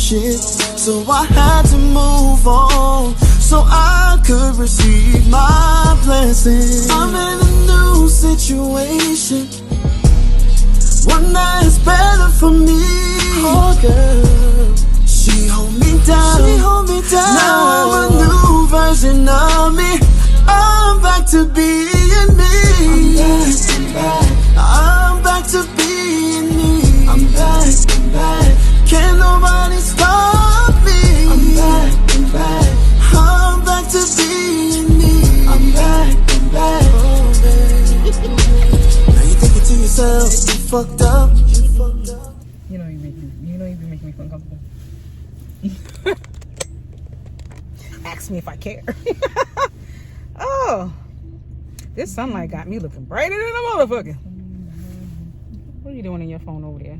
shit. So I had to move on so I could receive my blessing. I'm in a new situation, one that's better for me. Oh girl, she hold me down. She hold me down. Now I'm a new version of me. I'm back to being me. I'm back to being me. I'm back. Can't nobody stop me. I'm back to being me. I'm back. Oh, baby. Now you thinking to yourself, you fucked up. You know you be making me feel uncomfortable. Ask me if I care. Oh, this sunlight got me looking brighter than a motherfucker. What are you doing in your phone over there?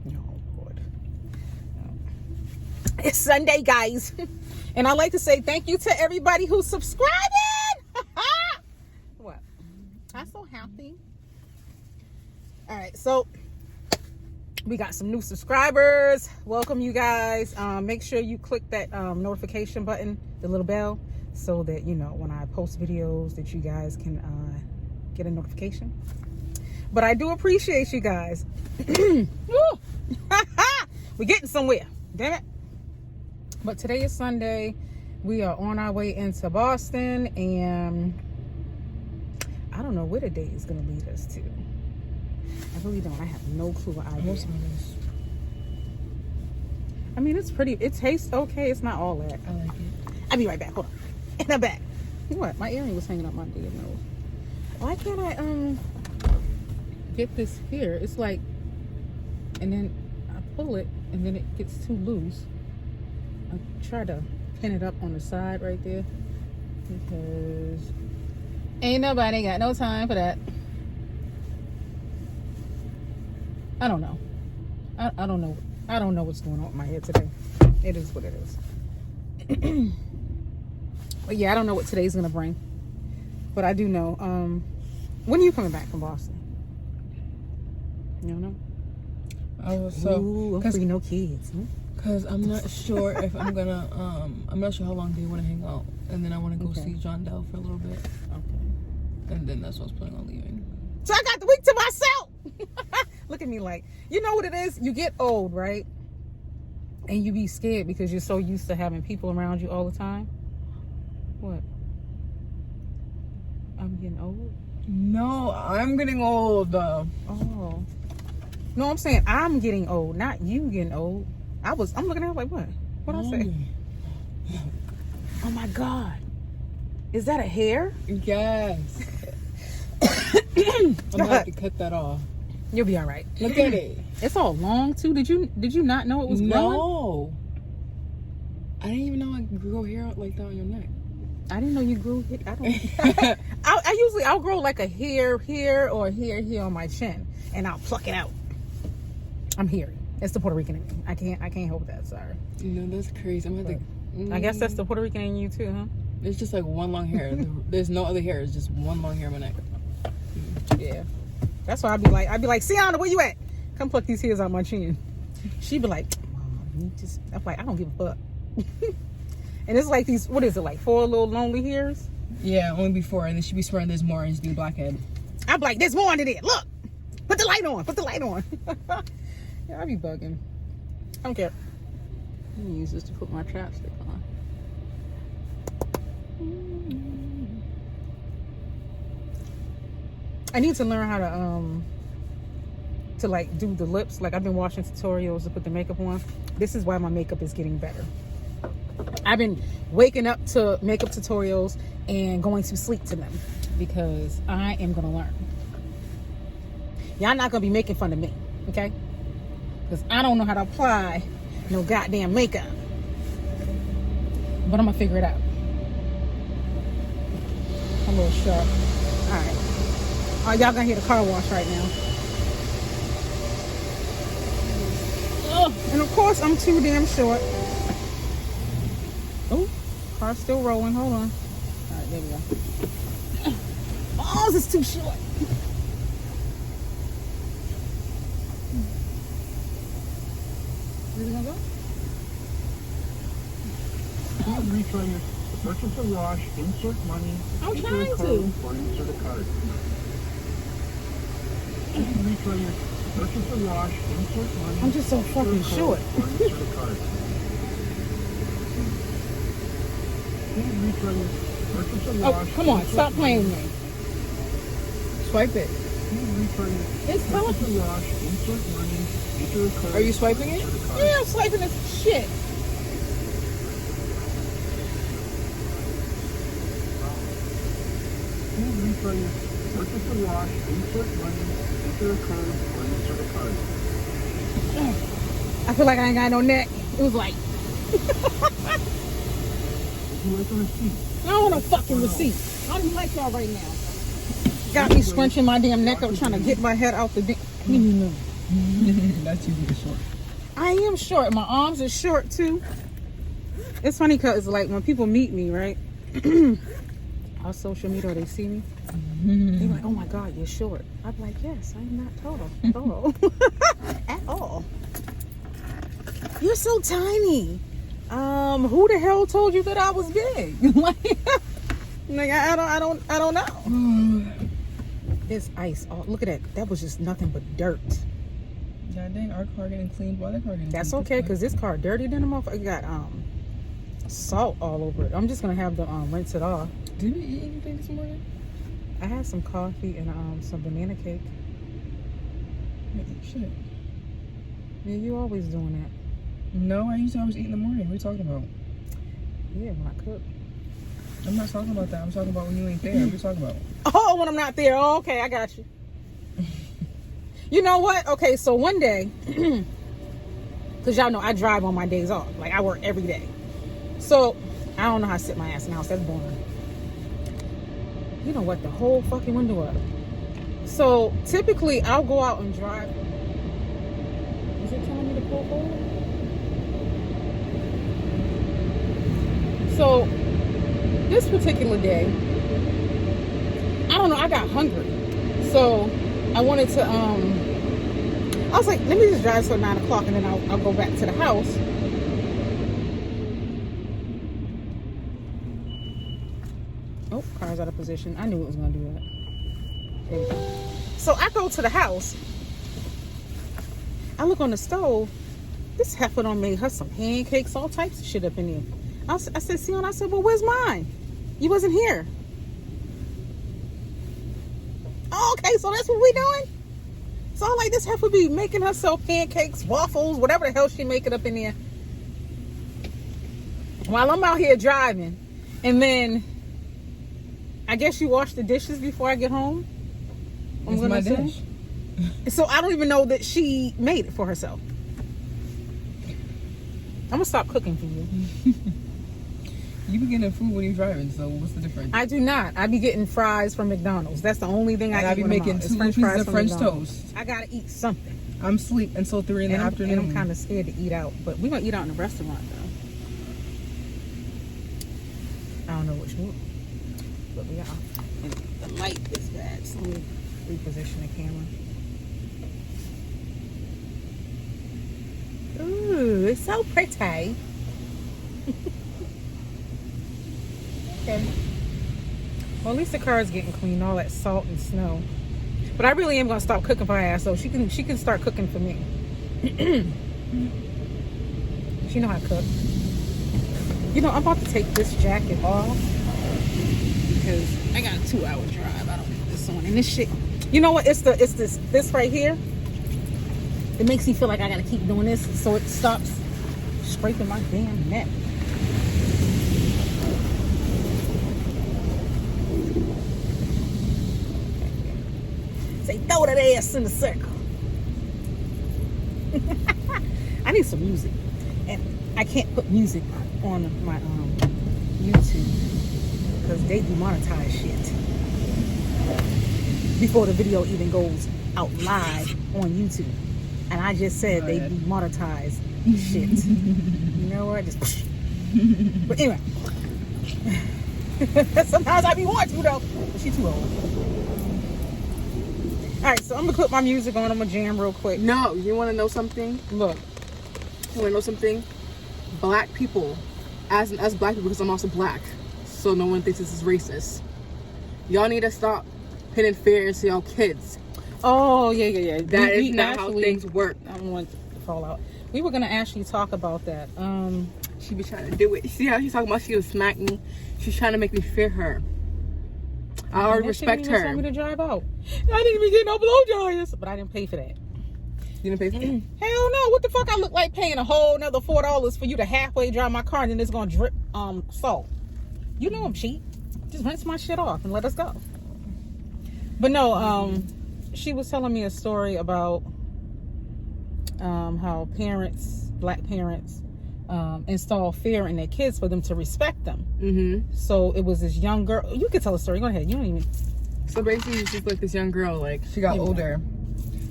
Oh, Lord. It's Sunday, guys. And I'd like to say thank you to everybody who's subscribing. What? I'm so happy. All right, so we got some new subscribers. Welcome, you guys. Make sure you click that notification button, the little bell, so that you know when I post videos that you guys can get a notification. But I do appreciate you guys. We're getting somewhere, damn it. But today is Sunday. We are on our way into Boston, and I don't know where the day is going to lead us to. I really don't. I have no clue what idea. I mean, it's pretty. It tastes okay. It's not all that. I like it. I'll be right back. Hold on. And I'm back. What? My earring was hanging up my damn nose. Why can't I get this here? It's like, and then I pull it, and then it gets too loose. I try to pin it up on the side right there because ain't nobody got no time for that. I don't know. I don't know. I don't know what's going on with my head today. It is what it is. But yeah, I don't know what today's gonna bring. But I do know. When are you coming back from Boston? You don't know? I'm free, no kids. Cause I'm not sure if I'm gonna. I'm not sure how long do you want to hang out, and then I want to go see John Dell for a little bit. Okay. And then that's what I was planning on leaving. So I got the week to myself. Look at me like, you know what it is? You get old, right? And you be scared because you're so used to having people around you all the time. What? I'm getting old? No, I'm getting old. Oh. No, I'm saying I'm getting old, not you getting old. I'm looking at it like, what? What'd I say? Oh my God. Is that a hair? Yes. I'm gonna have to cut that off. You'll be all right. Look at it. It's all long too. Did you not know it was growing? No. I didn't even know I grew hair out like that on your neck. I didn't know you grew hair. I don't. I'll grow like a hair here or hair here on my chin, and I'll pluck it out. I'm hairy. It's the Puerto Rican in me. I can't help that. Sorry. No, that's crazy. I'm gonna have to. I guess that's the Puerto Rican in you too, huh? It's just like one long hair. There's no other hair. It's just one long hair on my neck. Yeah. That's why I'd be like, Sienna, where you at? Come pluck these hairs out my chin. She'd be like, Mom, I'm like, I don't give a fuck. And it's like these, what is it, like 4 little lonely hairs? Yeah, only before, and then she'd be swearing there's more and just be a blackhead. I'm like, there's more under there. Look, put the light on. Yeah, I be bugging. I don't care. I'm gonna use this to put my chapstick on. I need to learn how to like do the lips. Like I've been watching tutorials to put the makeup on. This is why my makeup is getting better. I've been waking up to makeup tutorials and going to sleep to them because I am gonna learn. Y'all not gonna be making fun of me, okay? Because I don't know how to apply no goddamn makeup. But I'm gonna figure it out. I'm a little sharp. Alright. Oh, y'all gonna hear the car wash right now. Ugh. And of course, I'm too damn short. Oh, car's still rolling. Hold on. All right, there we go. Oh, this is too short. Is it gonna go? Please reach on your purchase a wash, insert money, I'm enter trying a code, to. or insert a card. Please reach on your purchase a wash, insert money. I'm just so enter a fucking code, short. or insert a card. Please reach on your purchase a Oh, wash. come on, insert stop playing money. with me. Swipe it. Please reach on your It's telling. purchase a wash, insert money, enter a code. Are you swiping it? insert a card. Yeah, I'm swiping this shit. Please reach on your purchase a wash, insert money, enter a code, or insert a card. I feel like I ain't got no neck. It was like, Would you like a receipt? I don't want no fucking receipt. I don't even like y'all right now. Got me scrunching my damn neck up trying to get my head out the damn. That's you being short. I am short. My arms are short too. It's funny because like when people meet me, right? On social media, or they see me, they're like, "Oh my God, you're short." I'm like, "Yes, I'm not tall at all. You're so tiny. Who the hell told you that I was big? like I don't know. This ice. Oh, look at that. That was just nothing but dirt. God dang, our car getting cleaned. Why that car getting That's cleaned? okay, because this car dirty than a motherfucker. Got salt all over it. I'm just gonna have to rinse it off. Did we eat anything this morning? I had some coffee and some banana cake. Shit. Yeah, you always doing that. No, I used to always eat in the morning. What are you talking about? Yeah, when I cook. I'm not talking about that. I'm talking about when you ain't there. What are you talking about? Oh, when I'm not there. Oh, okay, I got you. You know what? Okay, so one day, because y'all know I drive on my days off. Like, I work every day. So, I don't know how to sit my ass in the house. That's boring. You know what? The whole fucking window up. So, typically, I'll go out and drive. Is it telling me to pull forward? So, this particular day, I don't know, I got hungry. So, I wanted to, I was like, let me just drive till 9 o'clock and then I'll go back to the house. Oh, car's out of position. I knew it was going to do that. There we go. So, I go to the house. I look on the stove. This heifer done made her some pancakes, all types of shit up in there. I said, Sion, I said, well, where's mine? You wasn't here. Oh, okay, so that's what we doing? So I'm like, this heifer be making herself pancakes, waffles, whatever the hell she making up in there. While I'm out here driving. And then, I guess you wash the dishes before I get home? It's my dish. So I don't even know that she made it for herself. I'm gonna stop cooking for you. You be getting food when you're driving, so what's the difference? I do not. I be getting fries from McDonald's. That's the only thing I eat. I be making 2 pieces of French toast. I gotta eat something. I'm asleep until 3 in the afternoon. And I'm kind of scared to eat out, but we're gonna eat out in a restaurant though. I don't know which one, but we are. And the light is bad, so let me reposition the camera. Ooh, it's so pretty. Okay. Well, at least the car is getting clean, all that salt and snow. But I really am gonna stop cooking for her ass, so she can start cooking for me. She know how to cook. You know, I'm about to take this jacket off because I got a 2-hour drive. I don't need this on. And this shit, you know what? It's this right here. It makes me feel like I gotta keep doing this so it stops scraping my damn neck. Say, throw that ass in the circle. I need some music. And I can't put music on my YouTube because they demonetize shit before the video even goes out live on YouTube. And I just said they demonetize shit. You know what? Just but anyway. Sometimes I be wanting to though. But she too old. Alright, so I'm gonna put my music on. I'm gonna jam real quick. No, you want to know something? Look. You wanna know something? Black people, as black people, because I'm also black, so no one thinks this is racist. Y'all need to stop putting fear into y'all kids. Oh, yeah. That is not how things work. I don't want to fall out. We were going to actually talk about that. She be trying to do it. See how she's talking about she would smack me? She's trying to make me fear her. I already respect her. She told me to drive out. I didn't even get no blowjobs, but I didn't pay for that. You didn't pay for it? Hell no. What the fuck? I look like paying a whole another $4 for you to halfway dry my car and then it's going to drip salt. You know I'm cheap. Just rinse my shit off and let us go. But no, she was telling me a story about how black parents, install fear in their kids for them to respect them. Mm-hmm. So it was this young girl. You can tell a story. Go ahead. You don't even. So basically, it's just like this young girl. Like she got older.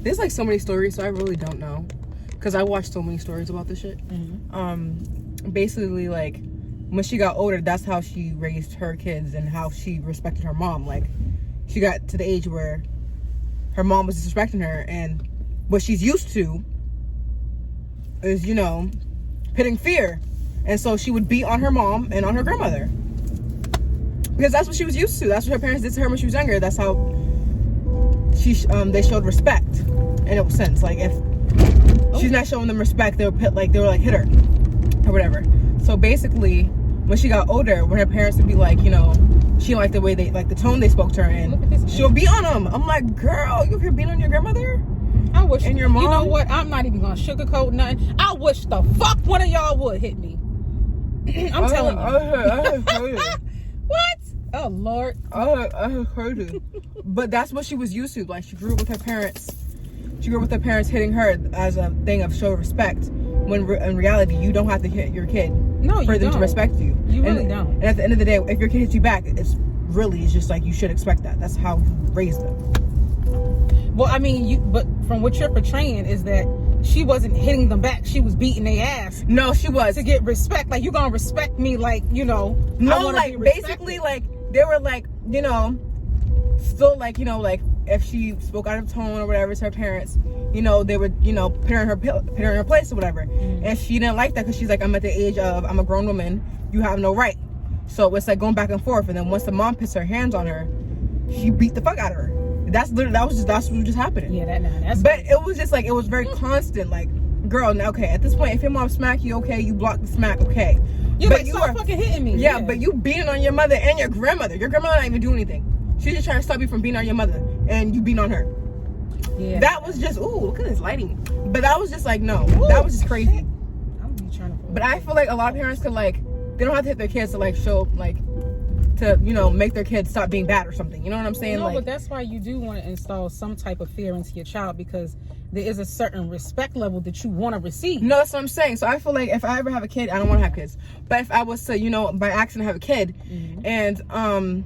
There's like so many stories, so I really don't know, because I watched so many stories about this shit. Mm-hmm. Basically, like when she got older, that's how she raised her kids and how she respected her mom. Like she got to the age where her mom was disrespecting her, and what she's used to is, you know, putting fear. And so she would beat on her mom and on her grandmother, because that's what she was used to. That's what her parents did to her when she was younger. That's how they showed respect in a sense. Like if she's not showing them respect, they were hit her or whatever. So basically, when she got older, when her parents would be like, you know, she liked the way they, like the tone they spoke to her, and she'll beat on them. I'm like, girl, you here beating on your grandmother? I wish. And your mom? You know what? I'm not even gonna sugarcoat nothing. I wish the fuck one of y'all would hit me. I'm telling you. I heard it. What? Oh Lord. I heard it. But that's what she was used to. Like she grew up with her parents. She grew up with her parents hitting her as a thing of show respect. When in reality, you don't have to hit your kid for them to respect you. You really don't. And at the end of the day, if your kid hits you back, it's just like you should expect that. That's how you raise them. Well, I mean, but from what you're portraying is that she wasn't hitting them back. She was beating their ass. No, she was. To get respect. Like, you gonna respect me, like, you know. No, like, basically, like, they were like, you know, still like, you know, like, if she spoke out of tone or whatever to her parents, you know, they would, you know, put her in her place or whatever. Mm-hmm. And she didn't like that, because she's like, I'm at the age of, I'm a grown woman, you have no right. So it's like going back and forth. And then once the mom puts her hands on her, she beat the fuck out of her. That's what was just happening. Yeah, that's. But it was just like, it was very constant. Like, girl, now, okay, at this point, if your mom smack you, okay, you block the smack, okay. Yeah, but you are fucking hitting me. Yeah, but you beating on your mother and your grandmother. Your grandmother not even doing anything. She's just trying to stop you from beating on your mother, and you beating on her. Yeah. That was just, ooh, look at this lighting. But that was just like, no, that was just crazy. I'm trying to. But I feel like a lot of parents could, like, they don't have to hit their kids to, like, show, like, to, you know, make their kids stop being bad or something. You know what I'm saying? No, like, but that's why you do want to install some type of fear into your child, because there is a certain respect level that you want to receive. No, that's what I'm saying. So I feel like if I ever have a kid, I don't want to have kids. But if I was to, you know, by accident have a kid, mm-hmm. and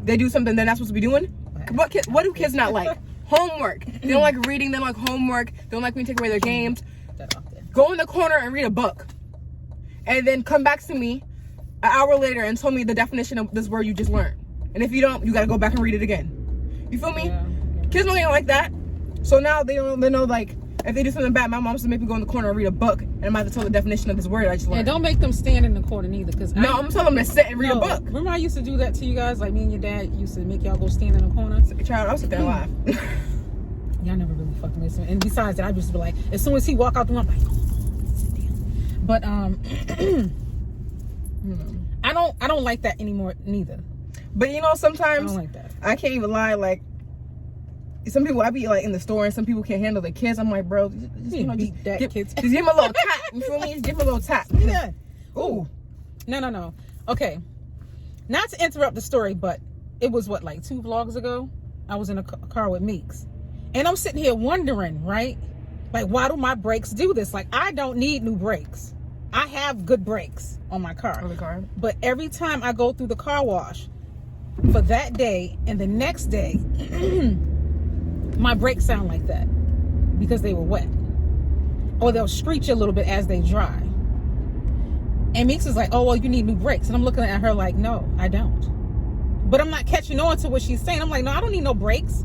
they do something they're not supposed to be doing, what do kids not like? Homework. They don't like reading. They don't like homework. They don't like when you take away their games. Go in the corner and read a book, and then come back to me an hour later and tell me the definition of this word you just learned. And if you don't, you gotta go back and read it again. You feel me? Yeah. Kids don't like that. So now they know, like, if they do something bad, my mom's gonna make me go in the corner and read a book, and I'm about to tell the definition of this word I just learned. And don't make them stand in the corner neither, because I'm telling them to sit and read a book. Remember I used to do that to you guys? Like, me and your dad used to make y'all go stand in the corner. Child, I was sitting there and laugh. Y'all never really fucking listen. And besides that, I used to be like, as soon as he walk out the room, I'm like, sit down. But I don't like that anymore neither. But you know, sometimes I don't like that. I can't even lie. Like, some people, I be like in the store and some people can't handle their kids. I'm like, bro, just give them a little tap. You feel me? Just give them a little tap. Yeah. Ooh. No. Okay. Not to interrupt the story, but it was like 2 vlogs ago. I was in a car with Meeks, and I'm sitting here wondering, right? Like, why do my brakes do this? Like, I don't need new brakes. I have good brakes on my car. But every time I go through the car wash for that day and the next day, my brakes sound like that because they were wet. Or they'll screech a little bit as they dry. And Meeks is like, oh, well, you need new brakes. And I'm looking at her like, no, I don't. But I'm not catching on to what she's saying. I'm like, no, I don't need no brakes.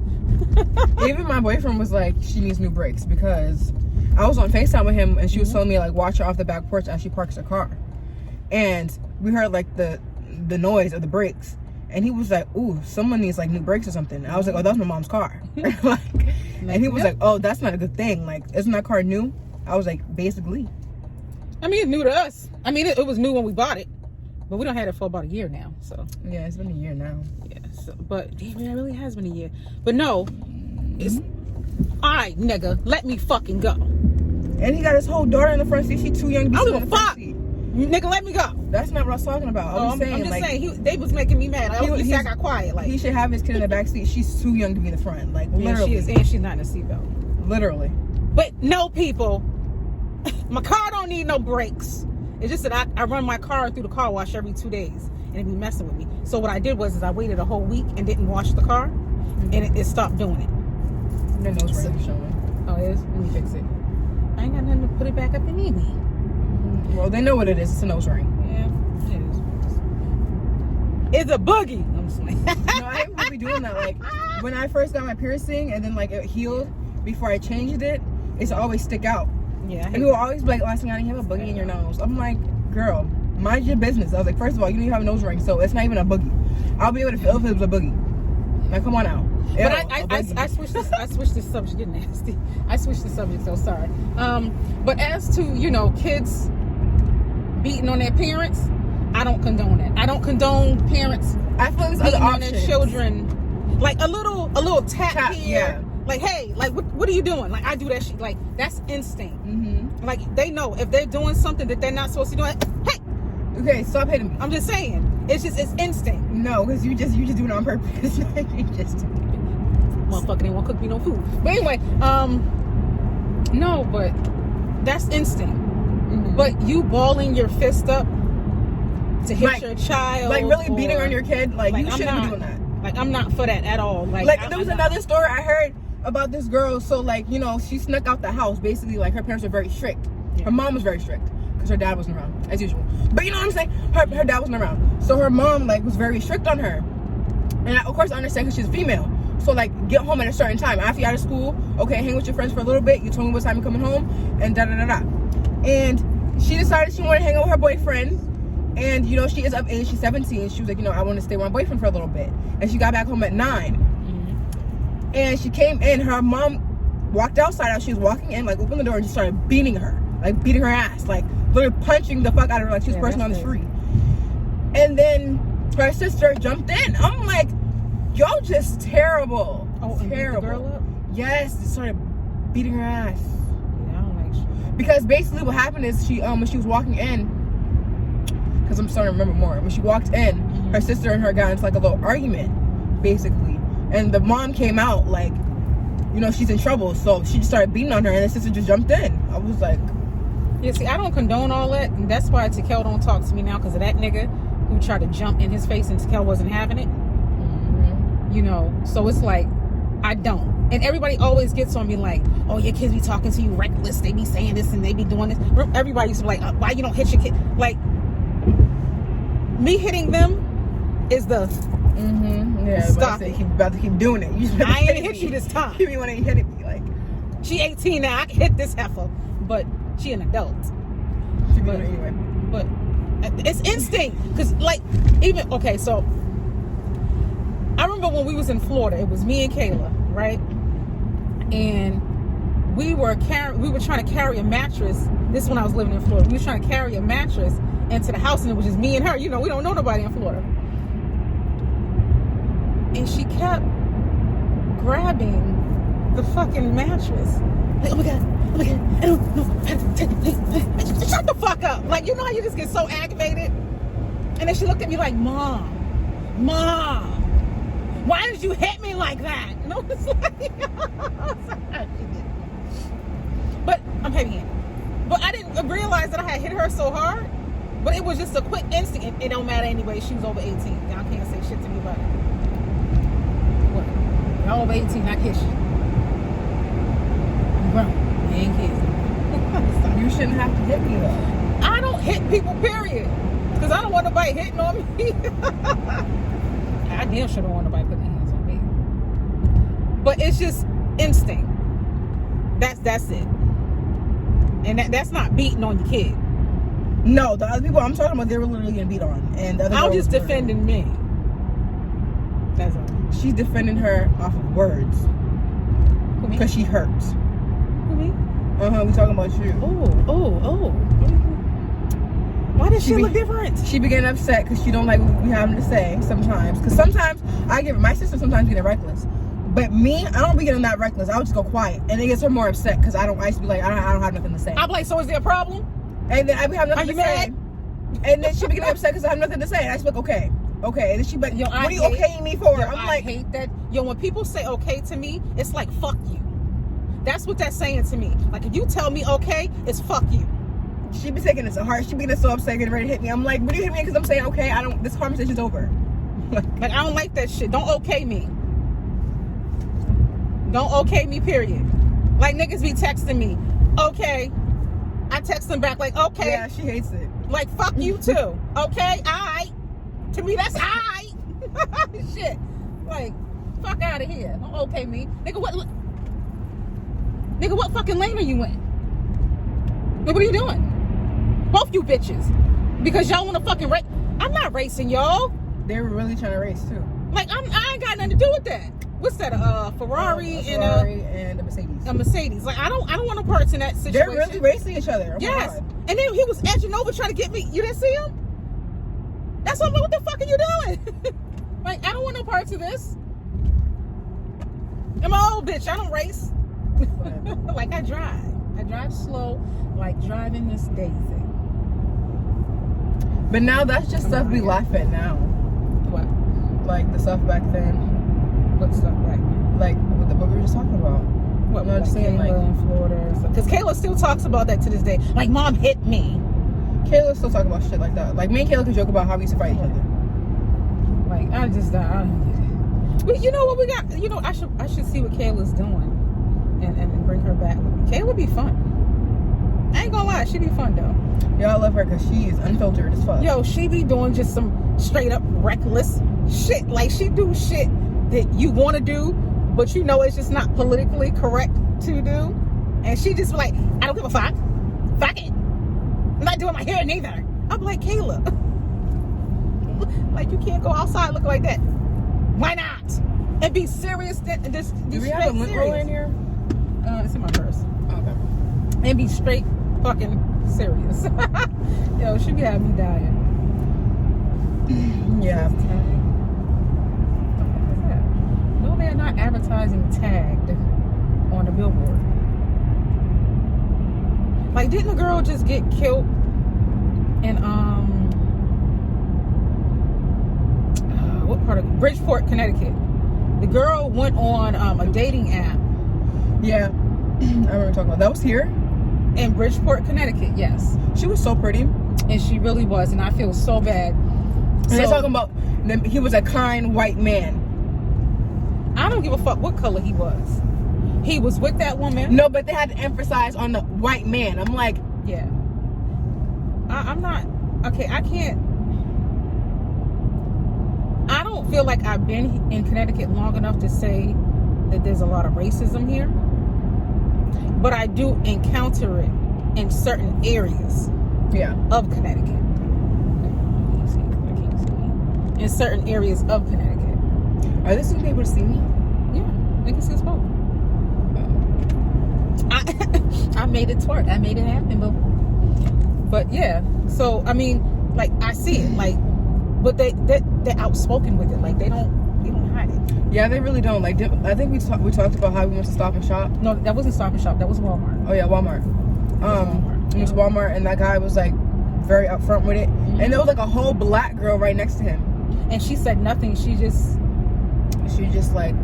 Even my boyfriend was like, she needs new brakes, because I was on FaceTime with him, and she was telling me like watch her off the back porch as she parks her car, and we heard like the noise of the brakes, and he was like, "Ooh, someone needs like new brakes or something." And I was like, "Oh, that's my mom's car." Like, and he was like, "Oh, that's not a good thing. Like, isn't that car new?" I was like, "Basically." I mean, it's new to us. I mean, it was new when we bought it, but we don't have it for about a year now. So Yeah, it's been a year now. yeah. So, but damn, it really has been a year. But no, it's all right, nigga. Let me fucking go. And he got his whole daughter in the front seat. She too young to be I don't sitting give in a the front fuck. seat. Nigga, let me go. That's not what I was talking about. I'm just like, saying, they was making me mad. I got quiet. Like he should have his kid in the back seat. She's too young to be in the front. Like, yeah, literally. she is, and she's not in a seatbelt. Literally. But no, people, my car don't need no brakes. It's just that I run my car through the car wash every 2 days, and it be messing with me. So what I did was I waited a whole week and didn't wash the car, and it stopped doing it. Your nose ring is showing. Oh, it is? Let me fix it. I ain't got nothing to put it back up in anyway. Well, they know what it is. It's a nose ring. Yeah, it is. It's a boogie. I'm just like, No, I ain't really doing that. Like, when I first got my piercing and then like it healed before I changed it, it's always stick out. yeah. I And hate people that. always be like, last thing I didn't have a boogie in your nose. I'm like, girl, mind your business. I was like, first of all, you don't even have a nose ring, so it's not even a boogie. I'll be able to feel if it was a boogie. Like, come on now. But I switched this. I switched this subject. You're nasty. I switched the subject. So sorry. But as to kids beating on their parents, I don't condone it. I don't condone parents I feel there's beating other on their options. children. Like a little tap here. Yeah. Like, hey, like what are you doing? Like I do that shit. Like that's instinct. Mm-hmm. Like they know if they're doing something that they're not supposed to do. Like, hey, Okay, stop hitting me. I'm just saying. It's instinct. No, because you just do it on purpose. You just. Motherfucker didn't want to cook me no food. But anyway, no, but that's instinct. Mm-hmm. But you balling your fist up to hit Like- your child, Like really or- beating on your kid, like you I'm shouldn't not, be doing that. Like I'm not for that at all. Like there was another story I heard about this girl. So like she snuck out the house. Basically, like her parents were very strict. Yeah. Her mom was very strict because her dad wasn't around as usual. But you know what I'm saying? Her dad wasn't around, so her mom like was very strict on her. And of course I understand because she's female. So like get home at a certain time after you're out of school. Okay, hang with your friends for a little bit. You told me what time you're coming home, and da da da da. And she decided she wanted to hang out with her boyfriend. And she is of age. She's 17. She was like, I want to stay with my boyfriend for a little bit. And she got back home at 9. Mm-hmm. And she came in. Her mom walked outside as she was walking in, like opened the door and just started beating her, like beating her ass, like literally punching the fuck out of her, like she was person on the street. And then her sister jumped in. I'm like, y'all just terrible. Oh, and beat the terrible. girl up? Yes, just started beating her ass. Yeah, I don't like shit. Because basically what happened is she when she was walking in, because I'm starting to remember more. When she walked in, her sister and her got into like a little argument, basically. And the mom came out like, she's in trouble. So she just started beating on her and the sister just jumped in. I was like... Yeah, see, I don't condone all that. And that's why Takel don't talk to me now because of that nigga who tried to jump in his face and Takel wasn't having it. Mm-hmm. So it's like, I don't. And everybody always gets on me like, oh, your kids be talking to you reckless. They be saying this and they be doing this. Everybody used to be like, why you don't hit your kid? Like, me hitting them is the Yeah, stop but it. keep about to keep doing it. I ain't hit you this time. You want to hit me like She 18 now. I can hit this heifer, but she an adult. she doing it anyway. But it's instinct. Because so I remember when we was in Florida, it was me and Kayla, right? And we were trying to carry a mattress. This is when I was living in Florida. We were trying to carry a mattress into the house, and it was just me and her. We don't know nobody in Florida. And she kept grabbing the fucking mattress. Like, oh my god, I don't know. Shut the fuck up. Like, how you just get so aggravated? And then she looked at me like, Mom, why did you hit me like that? And I was like, but I'm heavy handed. But I didn't realize that I had hit her so hard. But it was just a quick instinct. It don't matter anyway. She was over 18. Y'all can't say shit to me about it. What? Y'all over 18, I kiss you. You grown. You ain't kids. You shouldn't have to hit me though. I don't hit people, period. Because I don't want nobody hitting on me. I damn sure don't want nobody putting their hands on me. But it's just instinct. That's it. And that's not beating on your kid. No, the other people I'm talking about, they were literally getting beat on. And the other I'm girl just was defending me. That's all. She's defending her off of words. Who, me? Because she hurts. Who, me? We talking about you. Oh. Why does she look different? She began upset because she don't like what we having to say sometimes. Because sometimes my sister sometimes get reckless. But me, I don't be getting that reckless. I would just go quiet. And it gets her more upset because I used to be like, I don't have nothing to say. I'm like, so is there a problem? And then I would have nothing Are to you say. mad? And then she be getting upset because I have nothing to say. And I just be like, okay. And then she be like, what are you okaying me for? I'm I like, hate that. Yo, when people say okay to me, it's like, fuck you. That's what that's saying to me. Like, if you tell me okay, it's fuck you. she be taking it so hard. She be getting so upset, getting ready to hit me. I'm like, what do you hit me? Because I'm saying, okay, this conversation's over. Like, I don't like that shit. Don't okay me. Don't okay me, period. Like, niggas be texting me, okay. I text them back like, okay. Yeah, she hates it. Like, fuck you too. Okay, alright. To me, that's alright. Shit. Like, fuck out of here. Don't okay me. Nigga, what fucking lane are you in? Like, what are you doing? Both you bitches. Because y'all want to fucking race. I'm not racing, y'all. They were really trying to race too. Like, I ain't got nothing to do with that. What's that? Ferrari and a Mercedes. a Mercedes. Like, I don't want no parts in that situation. They're really racing each other. Oh yes. my God. And then he was edging over trying to get me. You didn't see him? That's what I'm like, what the fuck are you doing? Like, I don't want no parts of this. I'm an old bitch. I don't race. Like, I drive. I drive slow, like driving Miss Daisy. But now that's just stuff we laugh at now. What? Like the stuff back then. What stuff back then? Like what we were just talking about. What? You know what I'm Like saying? Kayla Like, in Florida. Because Kayla still talks about that to this day. Like, mom hit me. Kayla still talk about shit like that. Like me and Kayla could joke about how we used to fight each other. Like, I don't get it. But you know what we got? You know, I should see what Kayla's doing and bring her back with me. Kayla would be fun. I ain't gonna lie, she'd be fun though. Y'all love her because she is unfiltered as fuck. Yo, she be doing just some straight up reckless shit. Like, she do shit that you want to do, but you know it's just not politically correct to do. And she just like, I don't give a fuck. Fuck it. I'm not doing my hair neither. I'm like, Kayla, like, you can't go outside looking like that. Why not? And be serious. Do we have a lint roller in here? It's in my purse. Okay. And be straight fucking serious. Yo, she be having me dying. Yeah. What is that? No, they're not advertising tagged on the billboard. Like, didn't a girl just get killed in what part of Bridgeport, Connecticut? The girl went on a dating app. Yeah. I remember talking about that. Was here In Bridgeport, Connecticut, yes. she was so pretty. And she really was, and I feel so bad. And they're talking about he was a kind white man. I don't give a fuck what color he was. He was with that woman. No, but they had to emphasize on the white man. I'm like, Yeah. I'm not, okay, I can't, I don't feel like I've been in Connecticut long enough to say that there's a lot of racism here. But I do encounter it in certain areas yeah. of Connecticut. I can't see. In certain areas of Connecticut. Are they still able to see me? Yeah, they can see us both. I made it twerk. I made it happen, but yeah. So I mean, like, I see it, like, but they're outspoken with it. Like, they don't hide it. Yeah, they really don't. Like, I think we talked about how we went to Stop and Shop. No, that wasn't Stop and Shop. That was Walmart. Oh yeah, Walmart. It was Walmart, and that guy was like very upfront with it. Mm-hmm. And there was like a whole black girl right next to him. And she said nothing. She just like.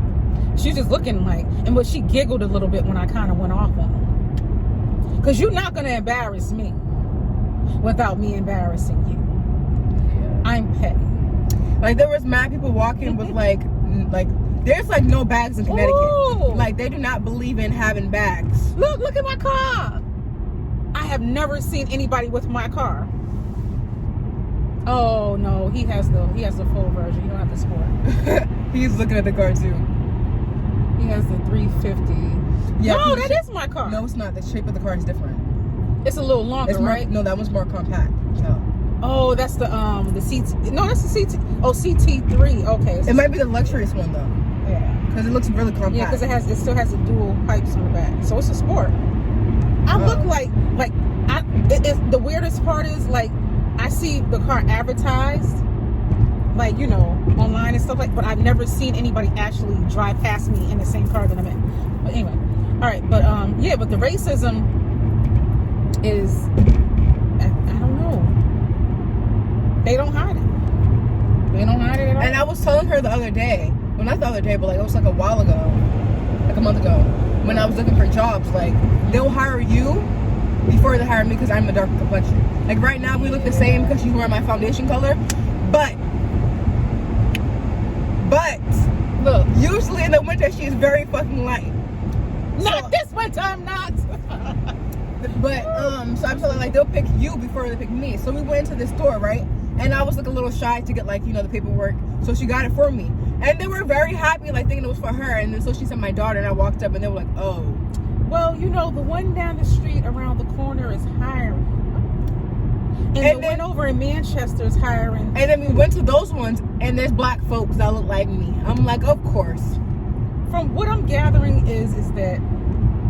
She's just looking like, but she giggled a little bit when I kind of went off on her. Because you're not going to embarrass me without me embarrassing you. Yeah. I'm petty. Like, there was mad people walking with like there's like no bags in Connecticut. Ooh. Like, they do not believe in having bags. Look at my car. I have never seen anybody with my car. Oh no, he has the full version. You don't have the sport. He's looking at the car too. He has the 350. Yeah, no, that is my car. No, it's not. The shape of the car is different. It's a little longer, It's more, right? no, that one's more compact. No. Oh, that's the CT. No, that's the CT. Oh, CT3. Okay. It might be the luxurious one though, Yeah. because it looks really compact. Yeah, because it still has the dual pipes on the back, so it's a sport. I look the weirdest part is like I see the car advertised, like online and stuff but I've never seen anybody actually drive past me in the same car that I'm in. But anyway, all right, but but the racism is I don't know. They don't hide it. They don't hide it at all. And I was telling her the other day, well, not the other day, but like it was like a while ago, like a month ago, when I was looking for jobs, like they'll hire you before they hire me because I'm a darker complexion. Like right now we look the same because she's wearing my foundation color, but look, usually in the winter she is very fucking light. Not this winter, I'm not. But so I'm telling like they'll pick you before they pick me. So we went into this store, right? And I was like a little shy to get like the paperwork. So she got it for me, and they were very happy, like thinking it was for her. And then so she sent my daughter, and I walked up, and they were like, "Oh." Well, the one down the street around the corner is hiring, and the one over in Manchester is hiring. And then we went to those ones, and there's black folks that look like me. I'm like, of course. From what I'm gathering is that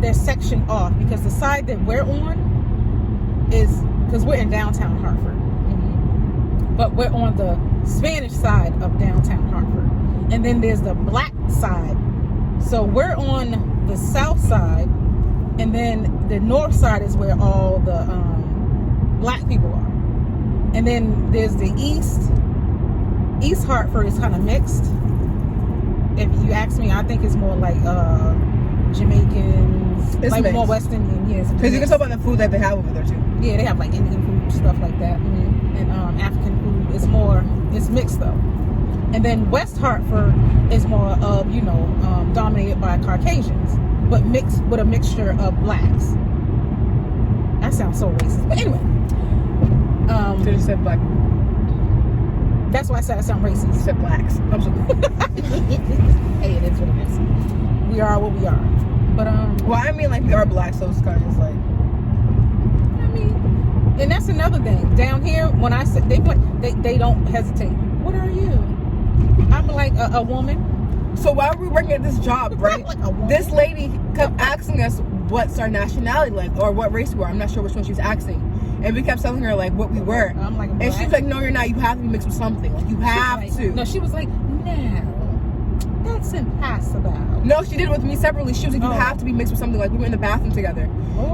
they're sectioned off because the side that we're on is because we're in downtown Hartford, but we're on the Spanish side of downtown Hartford, and then there's the black side. So we're on the south side, and then the north side is where all the black people are, and then there's the east Hartford is kind of mixed. If you ask me, I think it's more like Jamaicans, it's like mixed. more West Indian, yes. Because you can talk about the food that they have over there too. Yeah, they have like Indian food, stuff like that, and African food. It's mixed though. And then West Hartford is more of dominated by Caucasians, but mixed with a mixture of blacks. That sounds so racist, but anyway. So you said black. That's why I said I sound racist. You said blacks. I'm sorry. Hey, it is what it is. We are what we are. But well, I mean, like we are black, so it's kind of just like. I mean, and that's another thing. Down here, when I say they don't hesitate. What are you? I'm like a woman. So while we were working at this job, right? Like a woman. This lady kept asking us what's our nationality like, or what race we were. I'm not sure which one she was asking. And we kept telling her like what we were. I'm like, and she was like, "No, you're not. You have to be mixed with something. Like you have to." No, she was like, "No, that's impossible." No, she did it with me separately. She was like, "You have to be mixed with something." Like we were in the bathroom together,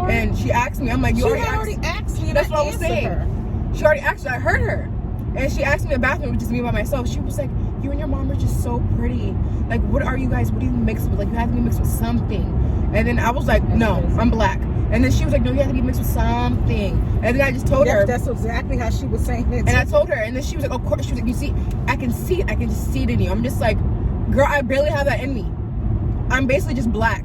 and she asked me. I'm like, "You already asked me." That's what I was saying. Her. She already asked. I heard her, and she asked me in the bathroom, just me by myself. She was like, "You and your mom are just so pretty. Like, what are you guys? What do you mix with? Like, you have to be mixed with something." And then I was like, "No, I'm black." And then she was like, "No, you have to be mixed with something." And then I just told her. That's exactly how she was saying it. And I told her, and then she was like, "Of course." She was like, "You see, I can see it. I can just see it in you." I'm just like, girl, I barely have that in me. I'm basically just black.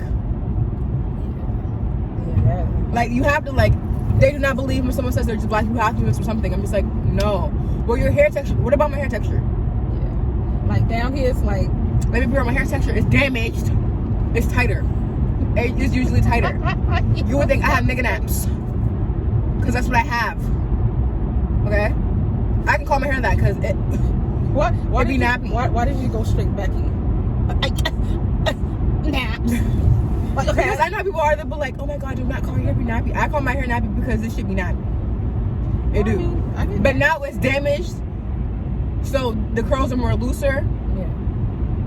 Yeah. Like, you have to, like, they do not believe when someone says they're just black, you have to be mixed with something. I'm just like, no. Well, your hair texture, what about my hair texture? Yeah. Like, down here, it's like, Let me be real, my hair texture is damaged. It's tighter. It's usually tighter. You would think I have nigga naps. Because that's what I have. Okay? I can call my hair that because it why be nappy. Why did you go straight Becky? Naps. Like, okay. Because I know how people are that be like, "Oh my god, do not call your hair be nappy." I call my hair nappy because this shit be nappy. It do. I mean, but now it's damaged, so the curls are more looser. Yeah.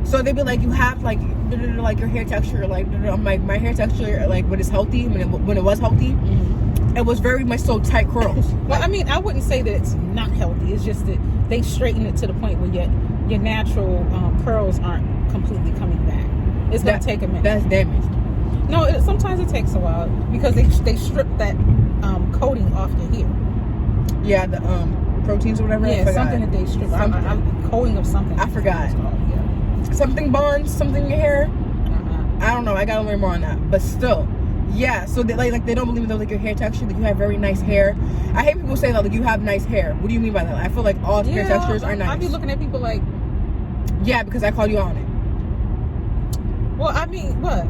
So they be like, "You have like your hair texture, like I'm like my hair texture, like when it's healthy, when it was healthy, it was very much so tight curls." Well, I mean, I wouldn't say that it's not healthy. It's just that they straighten it to the point where your natural curls aren't completely coming back. It's gonna take a minute. That's damaged. No, sometimes it takes a while because they strip that coating off your hair. Yeah, the proteins or whatever. Yeah, something that they strip. Coating of something. I forgot. Yeah. Something bonds, something in your hair. Uh-huh. I don't know. I gotta learn more on that. But still, yeah. So they like they don't believe in like your hair texture. Like you have very nice hair. I hate people say that like you have nice hair. What do you mean by that? I feel like all hair textures are nice. I be looking at people like. Yeah, because I called you on it. Well, I mean, what?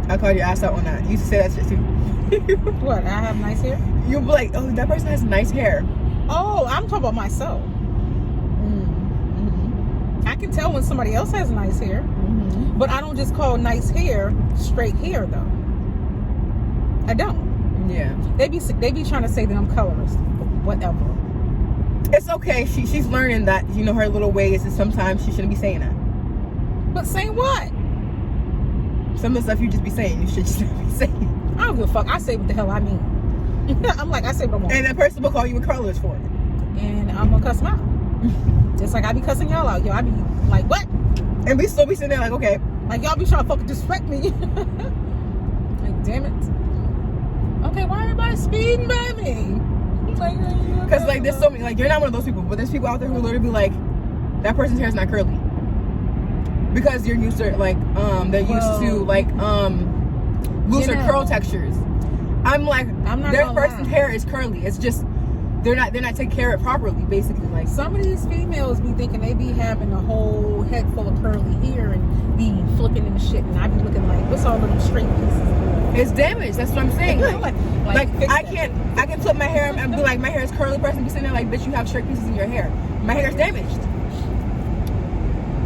I called your ass out on that. You used to say that shit too. What? I have nice hair? You'll be like, oh, that person has nice hair. Oh, I'm talking about myself. I can tell when somebody else has nice hair, but I don't just call nice hair straight hair though. I don't. Yeah. They be trying to say that I'm colorist. Whatever. It's okay. She's learning that, you know, her little ways, and sometimes she shouldn't be saying that. But saying what? Some of the stuff you just be saying, you should just not be saying. I don't give a fuck. I say what the hell I mean. I'm like, I say what I want. And that person will call you a colorist for it. And I'm gonna cuss them out. Just like I be cussing y'all out. Yo, I be like, what? And we still be sitting there like, okay. Like y'all be trying to fucking disrespect me. Like, damn it. Okay, why everybody speeding by me? Because like there's so many, like, you're not one of those people, but there's people out there who literally be like, that person's hair is not curly. Because you're used to like they're used to like looser curl textures. I'm like, I'm not their gonna person's lie. hair is curly. It's just they're not taking care of it properly, basically. Like, Some of these females be thinking they be having a whole head full of curly hair and be flipping and shit, and I be looking like, what's all of them straight pieces? it's damaged. That's what I'm saying. Like fix I that. can flip my hair and be like, my hair is curly. Person be sitting there like, bitch, you have straight pieces in your hair. My hair is damaged.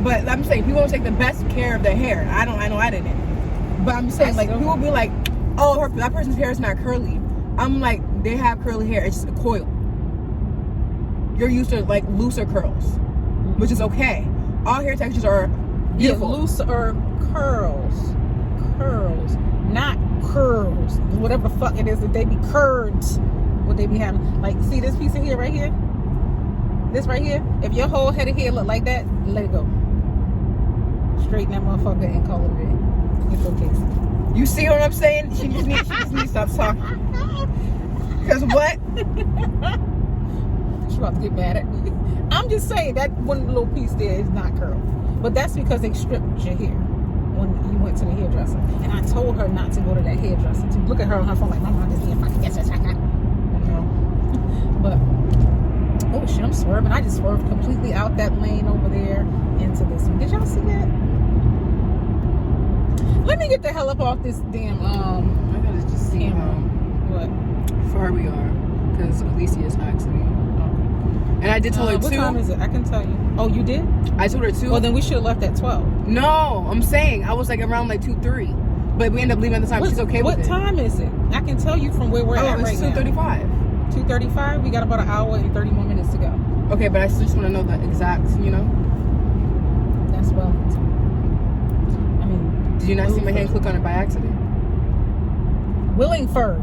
But I'm saying people don't take the best care of their hair. I know I didn't. But I'm saying like people be like, oh, that person's hair is not curly. I'm like, they have curly hair. It's just a coil. You're used to like looser curls, which is okay. All hair textures are beautiful. Yeah, loose or curls, not curls. Whatever the fuck it is that they be curds. What they be having? Like, see this piece of hair right here? This right here. If your whole head of hair look like that, let it go. Straighten that motherfucker and call it a day. It's okay. You see what I'm saying? She just needs to stop talking. Cause what? She about to get mad at me. I'm just saying that one little piece there is not curled. But that's because they stripped your hair when you went to the hairdresser. And I told her not to go to that hairdresser. To look at her on her phone like, my mom is being fucking yes, I got. But oh shit, I'm swerving. I just swerved completely out that lane over there into this one. Did y'all see that? Let me get the hell up off this damn I gotta just see camera. how What? far we are, because Alicia's asking me. And I did tell her What too. time is it? I can tell you. Oh, you did? I told her too. Well, then we should have left at 12. No, I'm saying I was like around like 2-3, but we ended up leaving at the time. She's okay with it. What time is it? I can tell you from where we're at right it's now. 2:35. 2:35. We got about an hour and 30 more minutes to go. Okay, but I just want to know the exact, you know. That's well. I mean, Did you not see my hand click on it by accident? Willingford.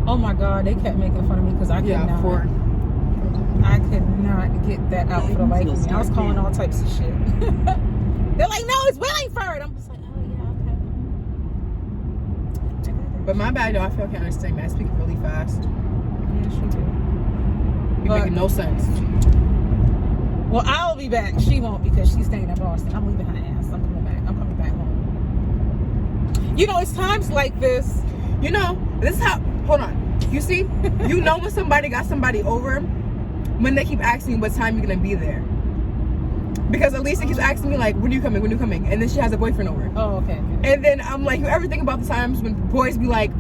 Oh my God, they kept making fun of me because I could not. I could not get that out for the life of me. I was calling all types of shit. They're like, no, it's Willingford. I'm just like, oh yeah, okay. But my bad, y'all. I feel I can't understand. Man, I speak really fast. Yeah, she did. You're making no sense. Well, I'll be back. She won't because she's staying in Boston. I'm leaving her ass. I'm coming back. I'm coming back home. You know, it's times like this. You know, this is how. Hold on. You see, you know when somebody got somebody over when they keep asking what time you're gonna be there. Because Alicia keeps asking me like, when are you coming? When are you coming? And then she has a boyfriend over. Oh, okay. And then I'm like, you ever think about the times when boys be like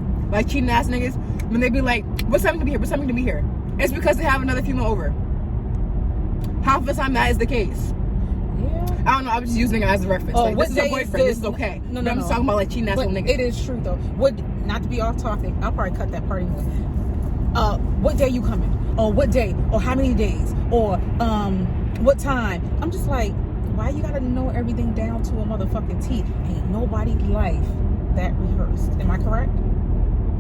cheating ass niggas, when they be like, what time to be here? What time to be here? It's because they have another female over. Half the time that is the case. Yeah. I don't know. I was just using it as a reference. Oh, like, what this is a day is boyfriend. This this? is okay. No, but I'm just talking about like cheating ass But little niggas. it is true though. Not to be off topic, I'll probably cut that part anyway. What day you coming? Or what day? Or how many days? Or what time? I'm just like, why you gotta know everything down to a motherfucking T? Ain't nobody's life that rehearsed. Am I correct?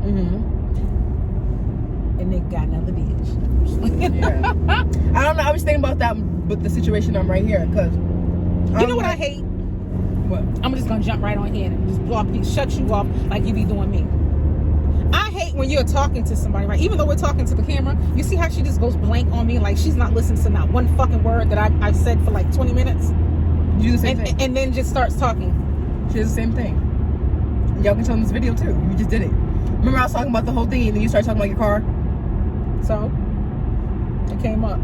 Mm-hmm. And they got another bitch. Yeah. I don't know. I was thinking about that with the situation I'm right here, because You know what I hate? What? I'm just gonna jump right on here and just shut you off like you be doing me. I hate when you're talking to somebody, right? Even though we're talking to the camera, you see how she just goes blank on me, like she's not listening to not one fucking word that I've said for like 20 minutes. You do the same thing. And then just starts talking. She does the same thing. Y'all can tell in this video too. You just did it. Remember I was talking about the whole thing and then you started talking about your car? So it came up.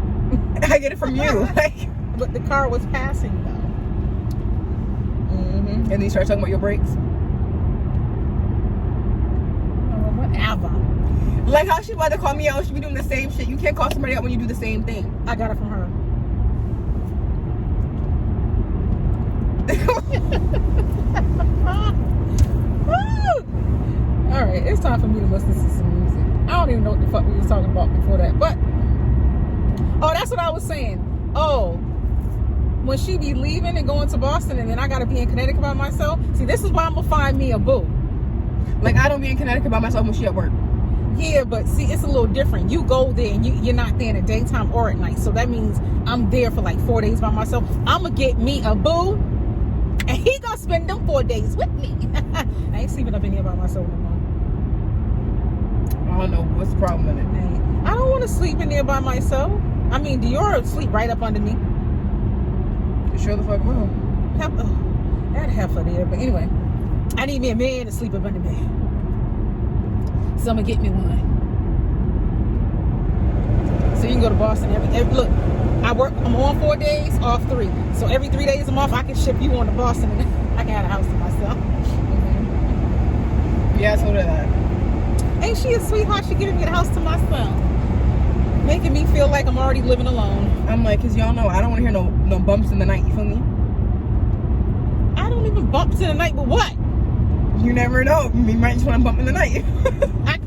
I get it from you. But the car was passing though. Mm-hmm. And then you start talking about your brakes. Oh, what forever. Like how she about to call me out, she be doing the same shit. You can't call somebody out when you do the same thing. I got it from her. All right, it's time for me to listen to some music. I don't even know what the fuck we was talking about before that, but oh, that's what I was saying. Oh, when she be leaving and going to Boston, and then I gotta be in Connecticut by myself. See, this is why I'm gonna find me a boo. Like I don't be in Connecticut by myself when she at work. Yeah, but see, it's a little different. You go there and you're not there in the daytime or at night, so that means I'm there for like 4 days by myself. I'm gonna get me a boo, and he gonna spend them 4 days with me. I ain't sleeping up in here by myself no more. I don't know what's the problem with it. I don't want to sleep in there by myself. I mean, Dior sleep right up under me. You sure the fuck will. That heifer there. But anyway, I need me a man to sleep up under me. So I'm gonna get me one. So you can go to Boston every look. I'm on 4 days, off 3. So every 3 days I'm off, I can ship you on to Boston and I can have a house to myself. Yeah, I told her that. Ain't she a sweetheart? She giving me the house to myself, making me feel like I'm already living alone. I'm like, cause y'all know I don't want to hear no bumps in the night. You feel me? I don't even bump in the night, but what? You never know. You might just want to bump in the night.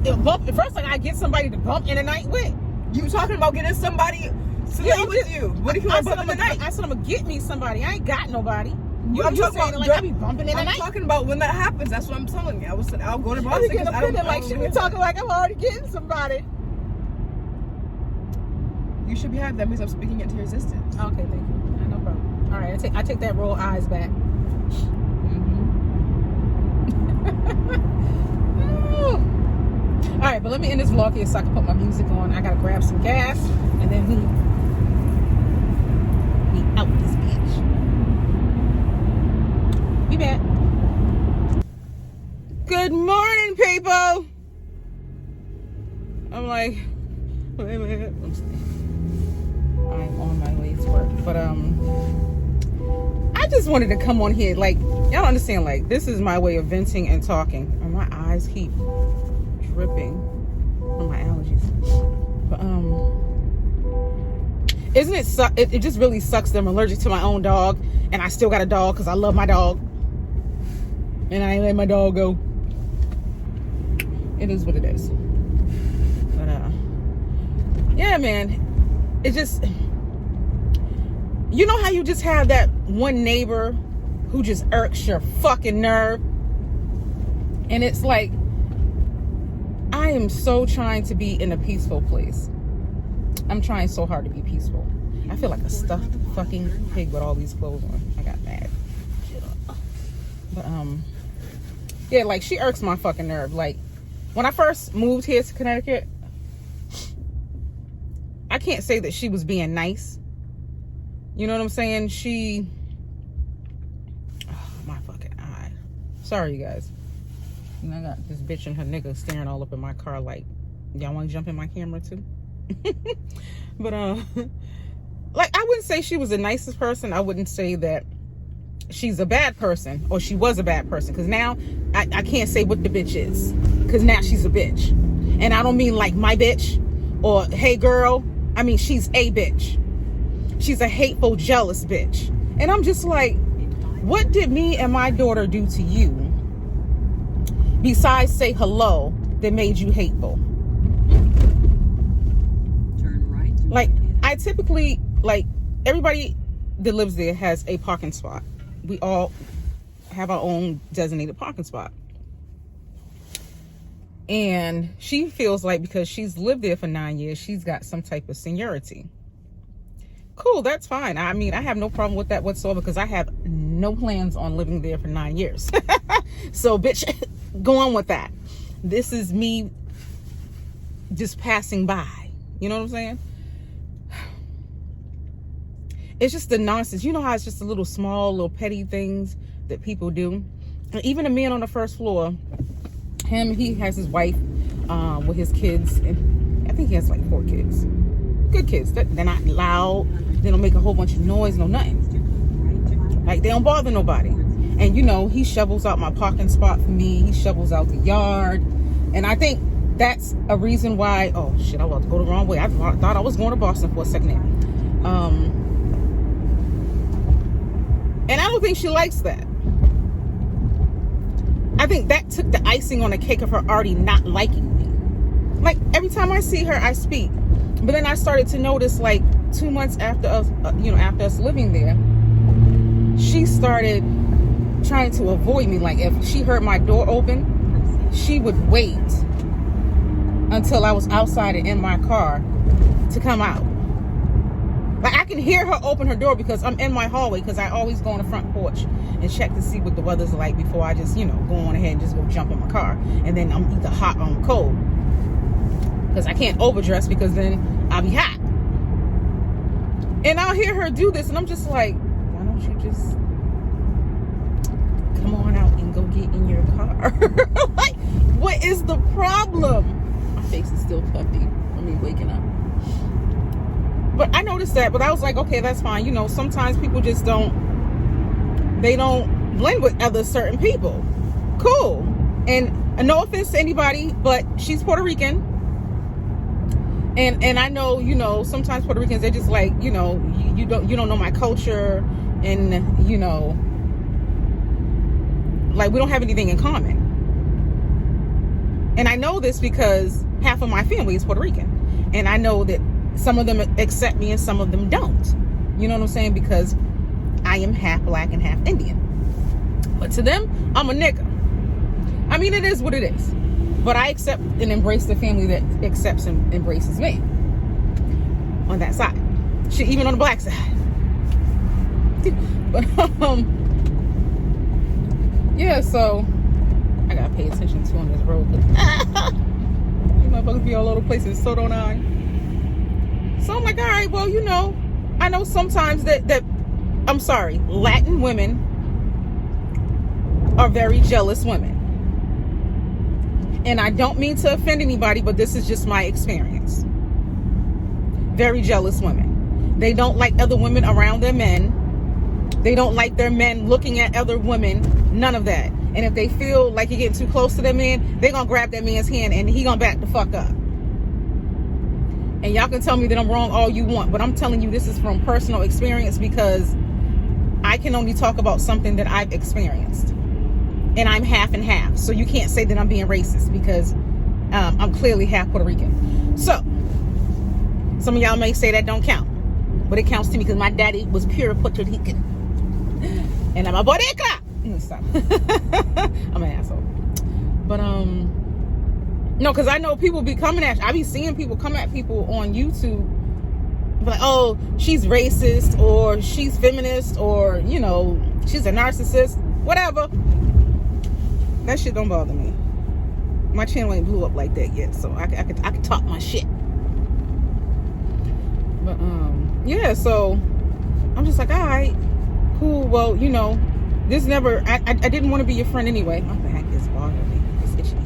The first thing I get somebody to bump in the night with. You talking about getting somebody to lay with you? What if you want to bump in the night? I said I'm gonna get me somebody. I ain't got nobody. I'm talking about like I be bumping in the I'm night. talking about when that happens. That's what I'm telling you. I'll go to I Boston. be getting offended like she be talking like I'm already getting somebody. You should be happy. That means I'm speaking into your existence. Okay, thank you. No problem. All right, I take that roll eyes back. All right, but let me end this vlog here so I can put my music on. I gotta grab some gas and then we out this bitch. Be back. Good morning, people. I'm like, wait a minute. I'm on my way to work, but I just wanted to come on here. Like, y'all understand? Like, this is my way of venting and talking. And my eyes keep dripping from my allergies. But isn't it it just really sucks that I'm allergic to my own dog, and I still got a dog because I love my dog, and I ain't let my dog go. It is what it is. But yeah, man, it just, you know how you just have that one neighbor who just irks your fucking nerve, and it's like, I am so trying to be in a peaceful place. I'm trying so hard to be peaceful. I feel like a stuffed fucking pig with all these clothes on. I got mad. But yeah, like, she irks my fucking nerve. Like, when I first moved here to Connecticut, I can't say that she was being nice. You know what I'm saying? My fucking eye. Sorry, you guys. And I got this bitch and her nigga staring all up in my car like, y'all want to jump in my camera too? But like, I wouldn't say she was the nicest person. I wouldn't say that she's a bad person or she was a bad person, because now I can't say what the bitch is, because now she's a bitch. And I don't mean like my bitch or hey girl. I mean, she's a bitch. She's a hateful, jealous bitch. And I'm just like, what did me and my daughter do to you besides say hello that made you hateful? Turn right. Like, I typically, like, everybody that lives there has a parking spot. We all have our own designated parking spot. And she feels like because she's lived there for 9 years, she's got some type of seniority. Cool, that's fine. I mean, I have no problem with that whatsoever, because I have no plans on living there for 9 years. So, bitch, go on with that. This is me just passing by. You know what I'm saying? It's just the nonsense. You know how it's just the little small, little petty things that people do. And even a man on the first floor, he has his wife with his kids, and I think he has like 4 kids. Good kids. They're not loud. They don't make a whole bunch of noise, no nothing. Like, they don't bother nobody. And you know, he shovels out my parking spot for me. He shovels out the yard. And I think that's a reason why. Oh shit, I was about to go the wrong way. I thought I was going to Boston for a second there. And I don't think she likes that. I think that took the icing on the cake of her already not liking me. Like, every time I see her, I speak. But then I started to notice, like, 2 months after us, after us living there, she started trying to avoid me. Like, if she heard my door open, she would wait until I was outside and in my car to come out. Like, I can hear her open her door because I'm in my hallway, because I always go on the front porch and check to see what the weather's like before I just, go on ahead and just go jump in my car. And then I'm either hot or I'm cold, because I can't overdress, because then I'll be hot. And I'll hear her do this, and I'm just like, why don't you just come on out and go get in your car? Like, what is the problem? My face is still puffy from me waking up. But I noticed that, but I was like, okay, that's fine. Sometimes people just they don't blend with other certain people. Cool. And no offense to anybody, but she's Puerto Rican. And I know, sometimes Puerto Ricans, they're just like, you don't know my culture, and, like, we don't have anything in common. And I know this because half of my family is Puerto Rican. And I know that some of them accept me and some of them don't. You know what I'm saying? Because I am half black and half Indian. But to them, I'm a nigga. I mean, it is what it is. But I accept and embrace the family that accepts and embraces me. On that side. Shit, even on the black side. But, yeah, so I gotta pay attention to on this road. You motherfuckers be all over the places, so don't I. So I'm like, all right, well, I know sometimes that I'm sorry, Latin women are very jealous women. And I don't mean to offend anybody, but this is just my experience. Very jealous women. They don't like other women around their men. They don't like their men looking at other women. None of that. And if they feel like you're getting too close to their man, they're going to grab that man's hand and he going to back the fuck up. And y'all can tell me that I'm wrong all you want, but I'm telling you this is from personal experience, because I can only talk about something that I've experienced. And I'm half and half. So you can't say that I'm being racist, because I'm clearly half Puerto Rican. So some of y'all may say that don't count, but it counts to me because my daddy was pure Puerto Rican. And I'm a Boricua. Stop. I'm an asshole. But no, because I know people be coming at, I be seeing people come at people on YouTube, like, oh, she's racist, or she's feminist, or, she's a narcissist, whatever. That shit don't bother me. My channel ain't blew up like that yet, so I could talk my shit. But yeah, so I'm just like, all right, cool. Well, this never. I didn't want to be your friend anyway. My back is bothering me. It's itchy.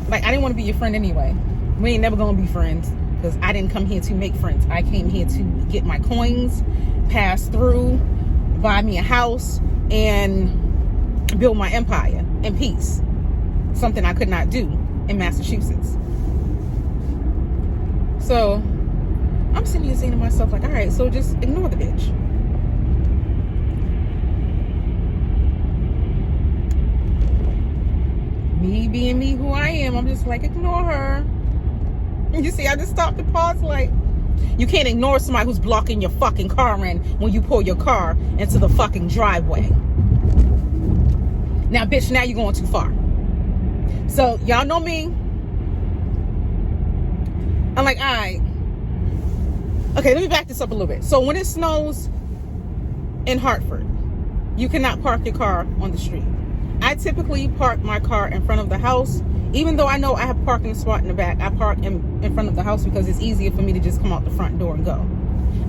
Like, I didn't want to be your friend anyway. We ain't never gonna be friends, because I didn't come here to make friends. I came here to get my coins, pass through, buy me a house, and build my empire in peace. Something I could not do in Massachusetts. So I'm sitting here saying to myself, like, all right, so just ignore the bitch. Me being me who I am, I'm just like, ignore her. You see, I just stopped and paused, like, you can't ignore somebody who's blocking your fucking car in when you pull your car into the fucking driveway. Now, bitch, now you're going too far. So, y'all know me. I'm like, all right. Okay, let me back this up a little bit. So, when it snows in Hartford, you cannot park your car on the street. I typically park my car in front of the house. Even though I know I have a parking spot in the back, I park in front of the house because it's easier for me to just come out the front door and go.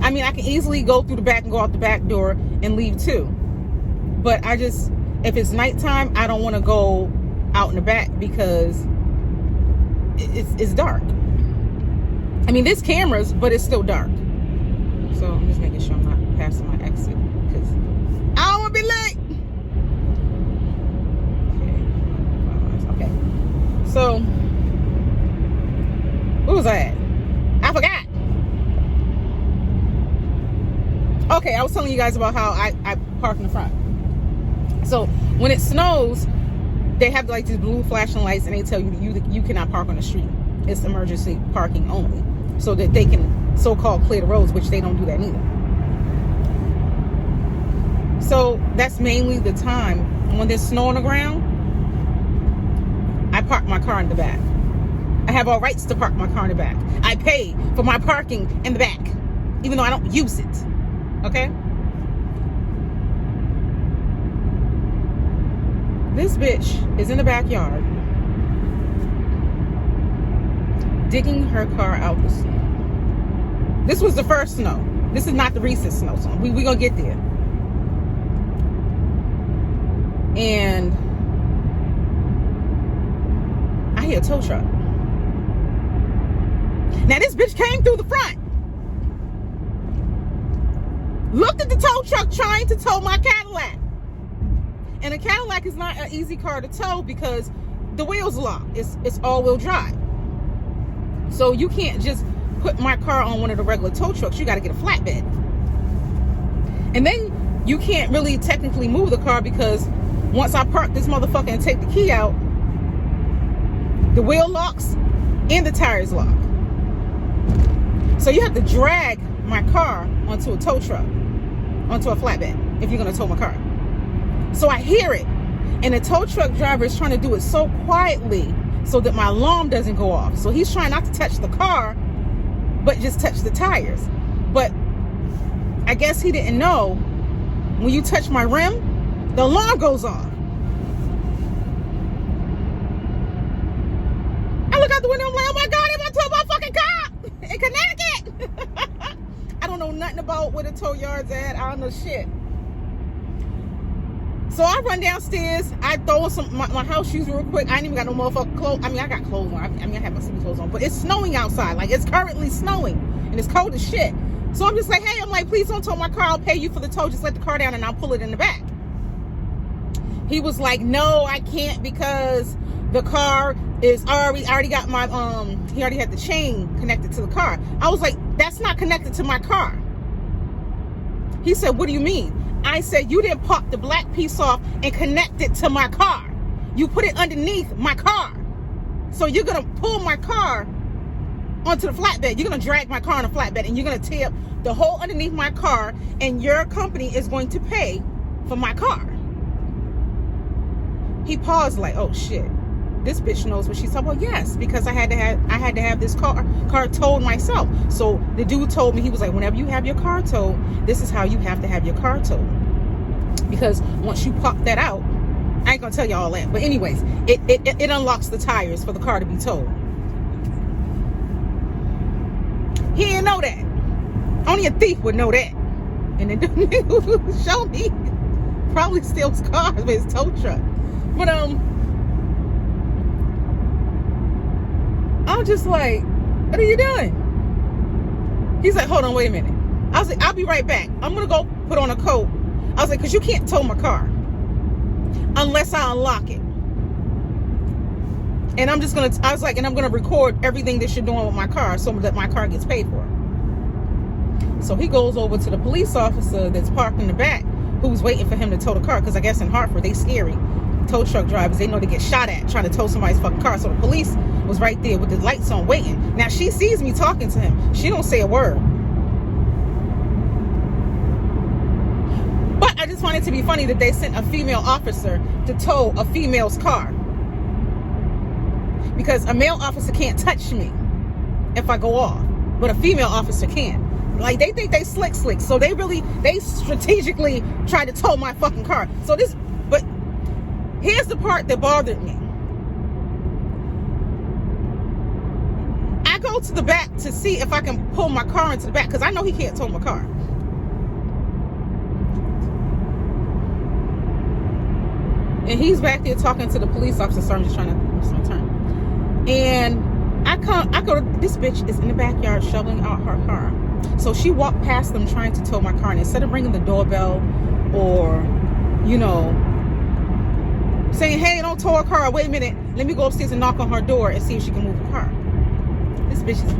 I mean, I can easily go through the back and go out the back door and leave too. But I just, if it's nighttime, I don't want to go out in the back because it's dark. I mean, there's cameras, but it's still dark. So I'm just making sure I'm not passing my exit because I don't want to be late. Okay. So Where was I at? I forgot. Okay, I was telling you guys about how I park in the front. So when it snows, they have like these blue flashing lights, and they tell you that you cannot park on the street. It's emergency parking only, so that they can so-called clear the roads, which they don't do that neither. So that's mainly the time when there's snow on the ground. I park my car in the back. I have all rights to park my car in the back. I pay for my parking in the back, even though I don't use it. Okay? This bitch is in the backyard digging her car out the snow. This was the first snow. This is not the recent snow. So we gonna get there. And I hear a tow truck. Now this bitch came through the front, looked at the tow truck trying to tow my Cadillac. And a Cadillac is not an easy car to tow because the wheels lock. It's all-wheel drive. So you can't just put my car on one of the regular tow trucks. You got to get a flatbed. And then you can't really technically move the car because once I park this motherfucker and take the key out, the wheel locks and the tires lock. So you have to drag my car onto a tow truck, onto a flatbed, if you're going to tow my car. So I hear it, and the tow truck driver is trying to do it so quietly so that my alarm doesn't go off. So he's trying not to touch the car, but just touch the tires. But I guess he didn't know when you touch my rim, the alarm goes off. I look out the window, I'm like, oh my God, they're about to tow my fucking car in Connecticut. I don't know nothing about where the tow yard's at. I don't know shit. So I run downstairs. I throw on my house shoes real quick. I ain't even got no motherfucking clothes. I mean, I got clothes on. I have my sleeping clothes on. But it's snowing outside. Like, it's currently snowing. And it's cold as shit. So I'm just like, hey, I'm like, please don't tow my car. I'll pay you for the tow. Just let the car down and I'll pull it in the back. He was like, no, I can't because the car is I already got my, he already had the chain connected to the car. I was like, that's not connected to my car. He said, what do you mean? I said, you didn't pop the black piece off and connect it to my car. You put it underneath my car. So you're going to pull my car onto the flatbed. You're going to drag my car on a flatbed and you're going to tear the hole underneath my car, and your company is going to pay for my car. He paused like, oh shit. This bitch knows what she's talking about. Yes, because I had to have this car towed myself. So the dude told me, he was like, whenever you have your car towed, this is how you have to have your car towed. Because once you pop that out, I ain't gonna tell you all that. But anyways, it unlocks the tires for the car to be towed. He didn't know that. Only a thief would know that. And the dude who showed me probably steals cars with his tow truck. But I'm just like, what are you doing? He's like, hold on, wait a minute. I was like, I'll be right back. I'm going to go put on a coat. I was like, because you can't tow my car unless I unlock it. And I'm just going to, I was like, and I'm going to record everything that you're doing with my car so that my car gets paid for. So he goes over to the police officer that's parked in the back, who's waiting for him to tow the car. Because I guess in Hartford, they scary. Tow truck drivers, they know they get shot at trying to tow somebody's fucking car. So the police was right there with the lights on waiting. Now she sees me talking to him. She don't say a word. But I just find it to be funny that they sent a female officer to tow a female's car. Because a male officer can't touch me if I go off. But a female officer can. Like, they think they slick. So they strategically try to tow my fucking car. So this, but here's the part that bothered me. I go to the back to see if I can pull my car into the back because I know he can't tow my car. And he's back there talking to the police officer. So I'm just trying to turn. And I go to, this bitch is in the backyard shoveling out her car. So she walked past them trying to tow my car. And instead of ringing the doorbell or, you know, saying, hey, don't tow her car. Wait a minute. Let me go upstairs and knock on her door and see if she can move the car. This bitch is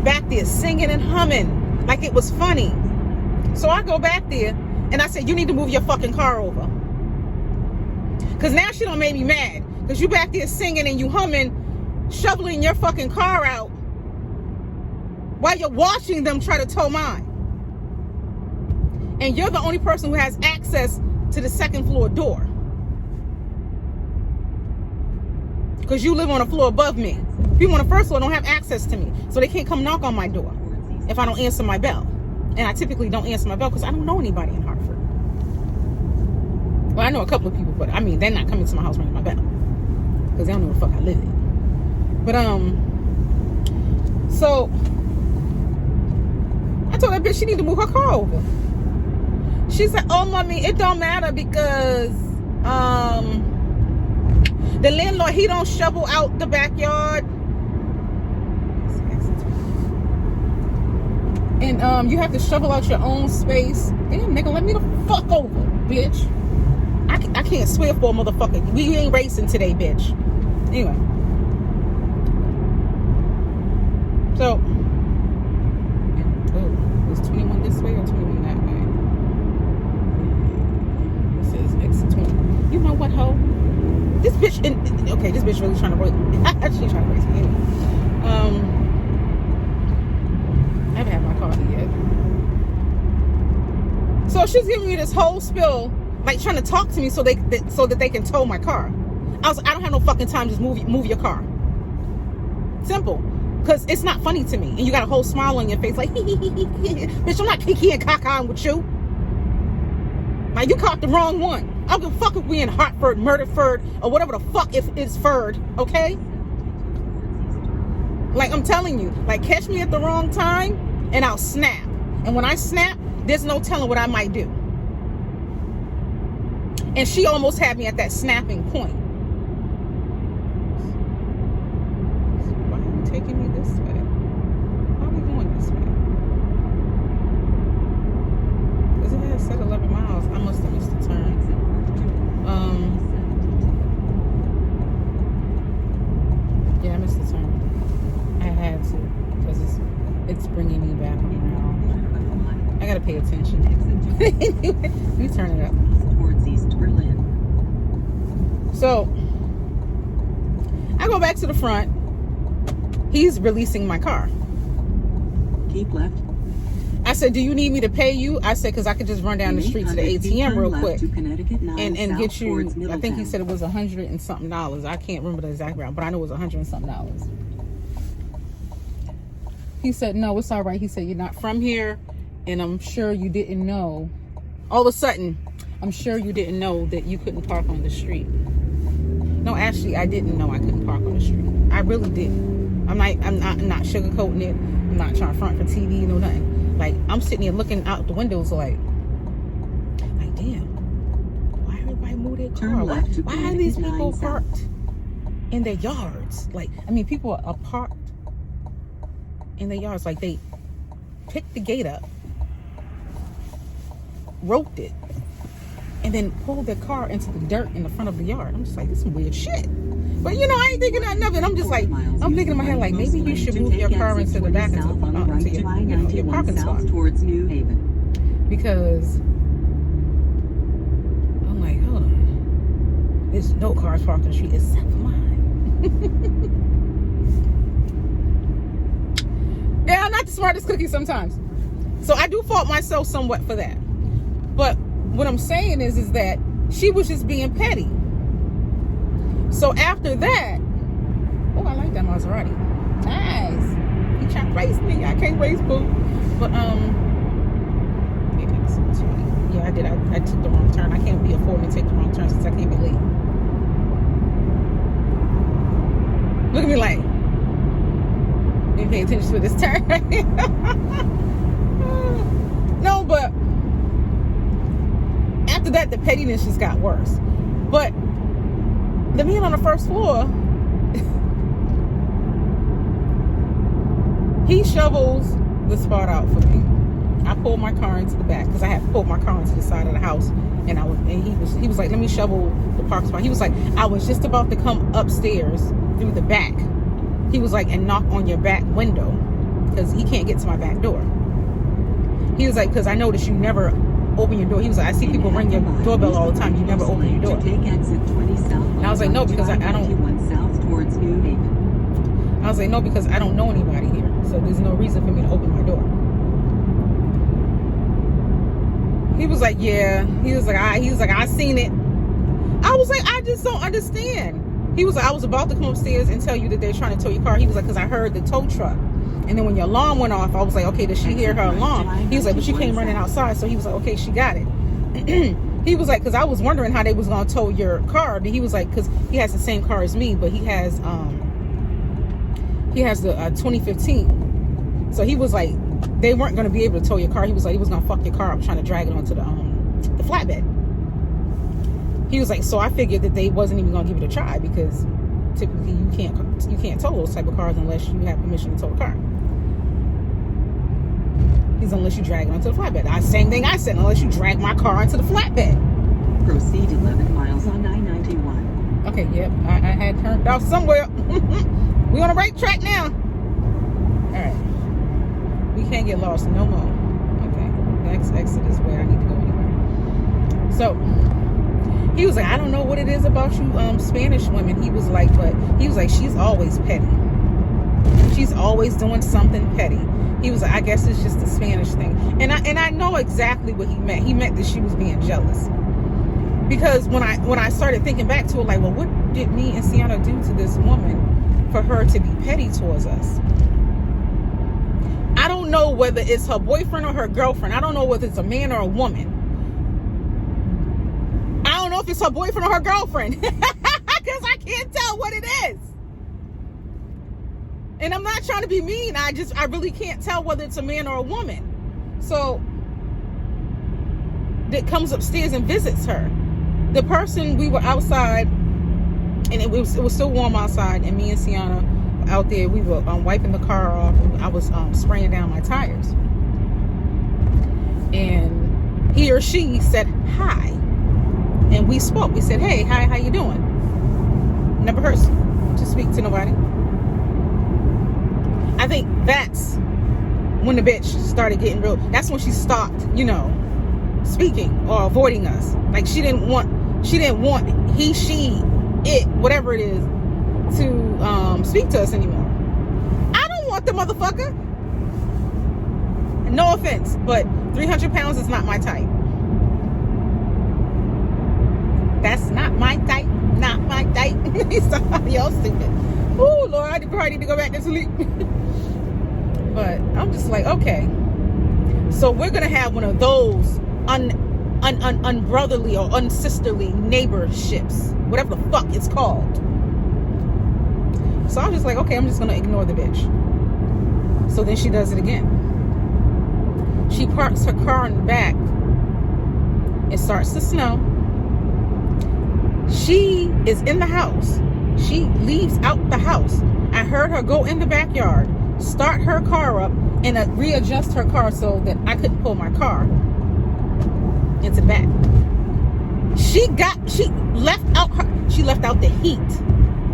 back there singing and humming like it was funny. So I go back there and I said, you need to move your fucking car over. Because now she done made me mad. Because you back there singing and you humming, shoveling your fucking car out while you're watching them try to tow mine. And you're the only person who has access to the second floor door. Because you live on a floor above me. People on the first floor don't have access to me. So they can't come knock on my door if I don't answer my bell. And I typically don't answer my bell because I don't know anybody in Hartford. Well, I know a couple of people, but I mean, they're not coming to my house ringing my bell. Because they don't know where the fuck I live in. But, so, I told that bitch she need to move her car over. She said, oh, mommy, it don't matter because, the landlord, he don't shovel out the backyard. And you have to shovel out your own space. Damn, nigga, let me the fuck over, bitch. I can't swear for a motherfucker. We ain't racing today, bitch. Anyway. So, oh, is 21 this way or 21 that way? It says exit 20. You know what, ho? This bitch, okay, this bitch really trying to race. She's trying to race me anyway. I haven't had my coffee yet. So she's giving me this whole spill, like trying to talk to me so that they can tow my car. I was like, I don't have no fucking time. Just move your car. Simple. Because it's not funny to me. And you got a whole smile on your face like, bitch, I'm not kiki and caca with you. Like, you caught the wrong one. I don't give a fuck if we in Hartford, Murderford, or whatever the fuck if it's Ferd, okay? Like, I'm telling you, like, catch me at the wrong time, and I'll snap. And when I snap, there's no telling what I might do. And she almost had me at that snapping point. Why are you taking me this way? Why are we going this way? Because it has said 11 miles. I must have missed the turn. Yeah, I missed the turn. I had to, because it's bringing me back around. I gotta pay attention. Anyway, let me turn it up. Towards East Berlin. So, I go back to the front. He's releasing my car. Keep left. I said, do you need me to pay you? I said, because I could just run down the street to the ATM real quick and get you, I think he said it was $100 and something. I can't remember the exact amount, but I know it was $100 and something. He said, no, it's all right. He said, you're not from here, and I'm sure you didn't know. All of a sudden, I'm sure you didn't know that you couldn't park on the street. No, actually, I didn't know I couldn't park on the street. I really didn't. I'm not sugarcoating it. I'm not trying to front for TV, no nothing. Like, I'm sitting here looking out the windows like damn, why everybody move their car? Why are these people parked in their yards? Like, I mean, people are parked in their yards. Like, they picked the gate up, roped it, and then pulled their car into the dirt in the front of the yard. I'm just like, this is some weird shit. But, you know, I ain't thinking nothing of it. I'm just like, I'm thinking in my head, like, maybe you should move your car into the back, into your parking spot. Towards New Haven. Because I'm like, hold on. There's no cars parked on the street except for mine. Yeah, I'm not the smartest cookie sometimes. So I do fault myself somewhat for that. But what I'm saying is that she was just being petty. So after that, oh, I like that Maserati. Nice. He trying to race me. I can't race, boo. But yeah, I did. I took the wrong turn. I can't be affording to take the wrong turn since I can't be late. Look at me like, you pay attention to this turn. No, but after that, the pettiness just got worse. But the man on the first floor, he shovels the spot out for me. I pulled my car into the back because I had pulled my car into the side of the house, and he was like, let me shovel the park spot. He was like, I was just about to come upstairs through the back He was like, and knock on your back window, because he can't get to my back door. He was like, because I noticed you never open your door. He was like, I see people ring your doorbell all the time. You never open your door. Take exit 20 south. And I was like, no, because I don't. 91 south towards New Haven. I was like, no, because I don't know anybody here. So there's no reason for me to open my door. He was like, yeah. He was like, I seen it. I was like, I just don't understand. He was like, I was about to come upstairs and tell you that they're trying to tow your car. He was like, because I heard the tow truck. And then when your alarm went off, I was like, okay, did she hear her alarm? He was like, but she came running outside. So he was like, okay, she got it. He was like, because I was wondering how they was going to tow your car. But he was like, because he has the same car as me, but he has the 2015. So he was like, they weren't going to be able to tow your car. He was like, he was going to fuck your car up trying to drag it onto the flatbed. He was like, so I figured that they wasn't even going to give it a try, because typically you can't tow those type of cars unless you have permission to tow a car. He's unless you drag it onto the flatbed. Same thing I said, unless you drag my car onto the flatbed. Proceed 11 miles on I-91. Okay, yep, I had turned off somewhere. We on a right track now. All right, we can't get lost no more. Okay, the next exit is where I need to go anyway. So he was like, I don't know what it is about you Spanish women. He was like, but he was like, she's always petty. She's always doing something petty. He was like, I guess it's just the Spanish thing. And I know exactly what he meant. He meant that she was being jealous. Because when I started thinking back to it, like, well, what did me and Sienna do to this woman for her to be petty towards us? I don't know whether it's her boyfriend or her girlfriend. I don't know whether it's a man or a woman. I don't know if it's her boyfriend or her girlfriend. Because I can't tell what it is. And I'm not trying to be mean. I really can't tell whether it's a man or a woman. So that comes upstairs and visits her. The person, we were outside, and it was still warm outside, and me and Sienna were out there. We were wiping the car off, and I was spraying down my tires. And he or she said hi, and we spoke. We said, hey, hi, how you doing? Never heard to speak to nobody. I think that's when the bitch started getting real. That's when she stopped, speaking or avoiding us. Like she didn't want he, she, it, whatever it is, to speak to us anymore. I don't want the motherfucker. No offense, but 300 pounds is not my type. That's not my type. Not my type. Y'all stupid. Oh Lord, I probably need to go back to sleep. But I'm just like, okay. So we're gonna have one of those unbrotherly or unsisterly neighborships, whatever the fuck it's called. So I'm just like, okay, I'm just gonna ignore the bitch. So then she does it again. She parks her car in the back. It starts to snow. She is in the house. She leaves out the house. I heard her go in the backyard, start her car up, and readjust her car so that I couldn't pull my car into the back. She left out the heat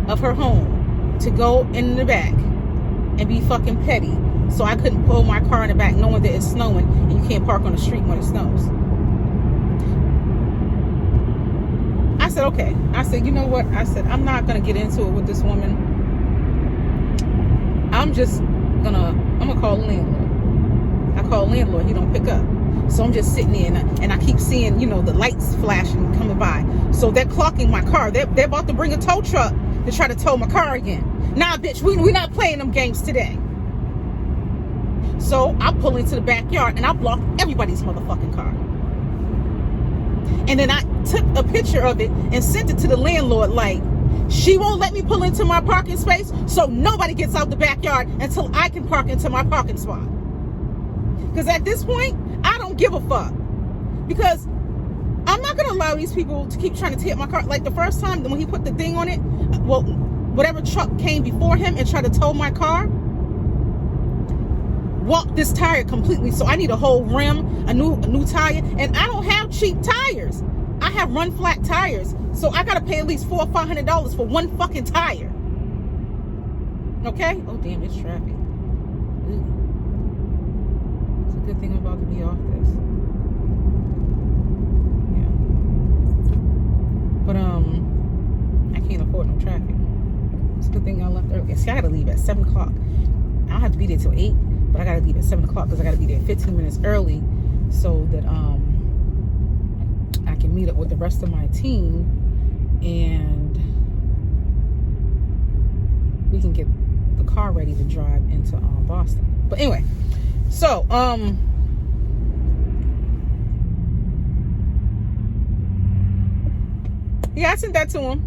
of her home to go in the back and be fucking petty, so I couldn't pull my car in the back, knowing that it's snowing and you can't park on the street when it snows. I said, okay. I said, you know what? I said, I'm not going to get into it with this woman. I'm going to call the landlord. I call the landlord. He don't pick up. So I'm just sitting there and I keep seeing, the lights flashing coming by. So they're clocking my car. They're about to bring a tow truck to try to tow my car again. Nah, bitch, we're not playing them games today. So I pull into the backyard and I block everybody's motherfucking car. And then I took a picture of it and sent it to the landlord like, she won't let me pull into my parking space, so nobody gets out the backyard until I can park into my parking spot. Because at this point, I don't give a fuck. Because I'm not going to allow these people to keep trying to tear my car. Like the first time when he put the thing on it, well, whatever truck came before him and tried to tow my car, walked this tire completely. So I need a whole rim, a new tire, and I don't have cheap tires. I have run flat tires, so I gotta pay at least $400 or $500 for one fucking tire. Okay? Oh, damn, it's traffic. Ooh. It's a good thing I'm about to be off this. Yeah. But, I can't afford no traffic. It's a good thing I left early. See, I gotta leave at 7 o'clock. I don't have to be there till 8, but I gotta leave at 7 o'clock because I gotta be there 15 minutes early so that, I can meet up with the rest of my team and we can get the car ready to drive into Boston. But anyway, so yeah, I sent that to him.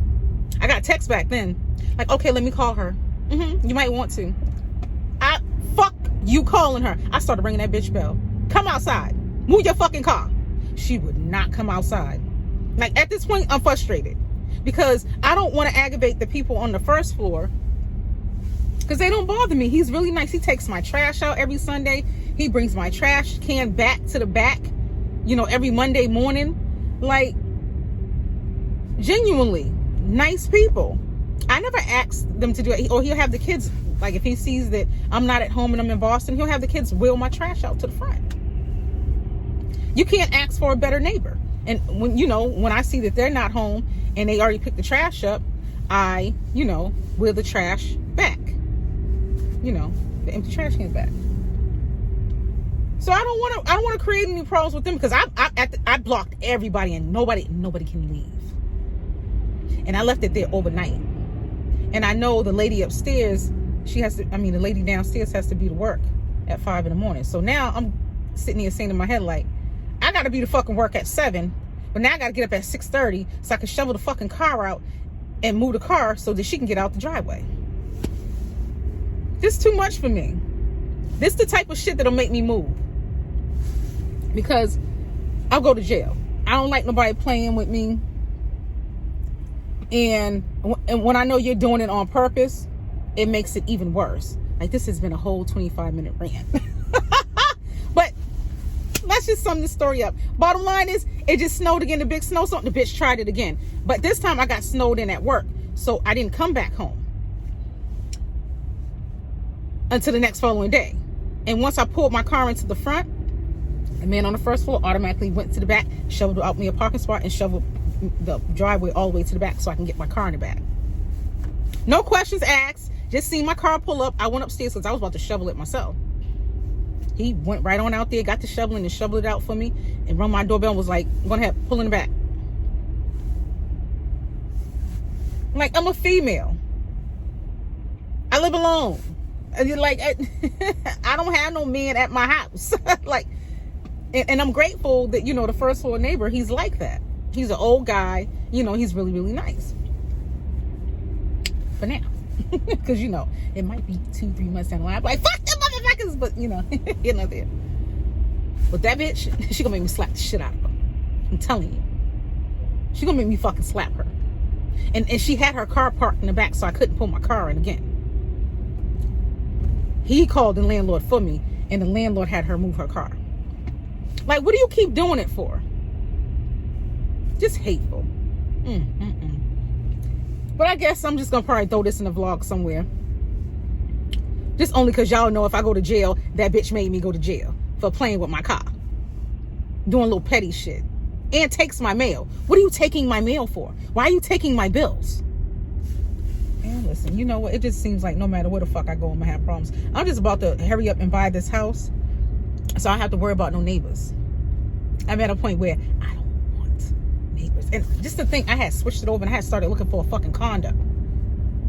I got a text back then, like, okay, let me call her. You might want to. Fuck you calling her. I started ringing that bitch bell. Come outside. Move your fucking car. She would not come outside. Like, at this point, I'm frustrated because I don't want to aggravate the people on the first floor because they don't bother me. He's really nice. He takes my trash out every Sunday. He brings my trash can back to the back, you know, every Monday morning. Like, genuinely nice people. I never asked them to do it. Or he'll have the kids, like, if he sees that I'm not at home and I'm in Boston, he'll have the kids wheel my trash out to the front. You can't ask for a better neighbor. And when, you know, when I see that they're not home and they already picked the trash up, I, you know, wheel the trash back. You know, the empty trash cans back. So I don't want to create any problems with them because I blocked everybody and nobody can leave. And I left it there overnight. And I know the lady upstairs, the lady downstairs has to be to work at 5 in the morning. So now I'm sitting here saying in my head, like, I got to be to fucking work at 7, but now I got to get up at 6:30 so I can shovel the fucking car out and move the car so that she can get out the driveway. This is too much for me. This is the type of shit that'll make me move. Because I'll go to jail. I don't like nobody playing with me. And when I know you're doing it on purpose, it makes it even worse. Like, this has been a whole 25-minute rant. But let's just sum this story up. Bottom line is, it just snowed again, the big snowstorm. The bitch tried it again. But this time I got snowed in at work. So I didn't come back home until the next following day. And once I pulled my car into the front, the man on the first floor automatically went to the back, shoveled out me a parking spot, and shoveled the driveway all the way to the back so I can get my car in the back. No questions asked. Just seen my car pull up. I went upstairs because I was about to shovel it myself. He went right on out there, got the shoveling and shoveled it out for me, and rung my doorbell and was like, go ahead, pull in the back. Like, I'm a female. I live alone. Like, I don't have no man at my house. Like, and I'm grateful that, you know, the first floor neighbor, he's like that. He's an old guy. You know, he's really, really nice. For now. Because, you know, it might be 2-3 months down the line. I'm like, fuck them motherfuckers. But, you know, you're not there. But that bitch, she gonna make me slap the shit out of her. I'm telling you. She gonna make me fucking slap her. And she had her car parked in the back, so I couldn't pull my car in again. He called the landlord for me, and the landlord had her move her car. Like, what do you keep doing it for? Just hateful. But I guess I'm just gonna probably throw this in a vlog somewhere. Just only because y'all know if I go to jail, that bitch made me go to jail for playing with my car. Doing little petty shit. And takes my mail. What are you taking my mail for? Why are you taking my bills? And listen, you know what? It just seems like no matter where the fuck I go, I'm gonna have problems. I'm just about to hurry up and buy this house so I don't have to worry about no neighbors. I'm at a point where I don't want neighbors. And just to think, I had switched it over and I had started looking for a fucking condo.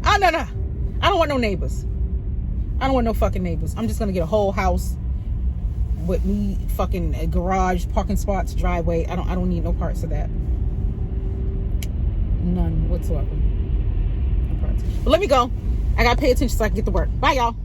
Oh, no. I don't want no neighbors. I don't want no fucking neighbors. I'm just gonna get a whole house with me fucking a garage, parking spots, driveway. I don't need no parts of that. None whatsoever. No parts. But let me go. I gotta pay attention so I can get to work. Bye, y'all.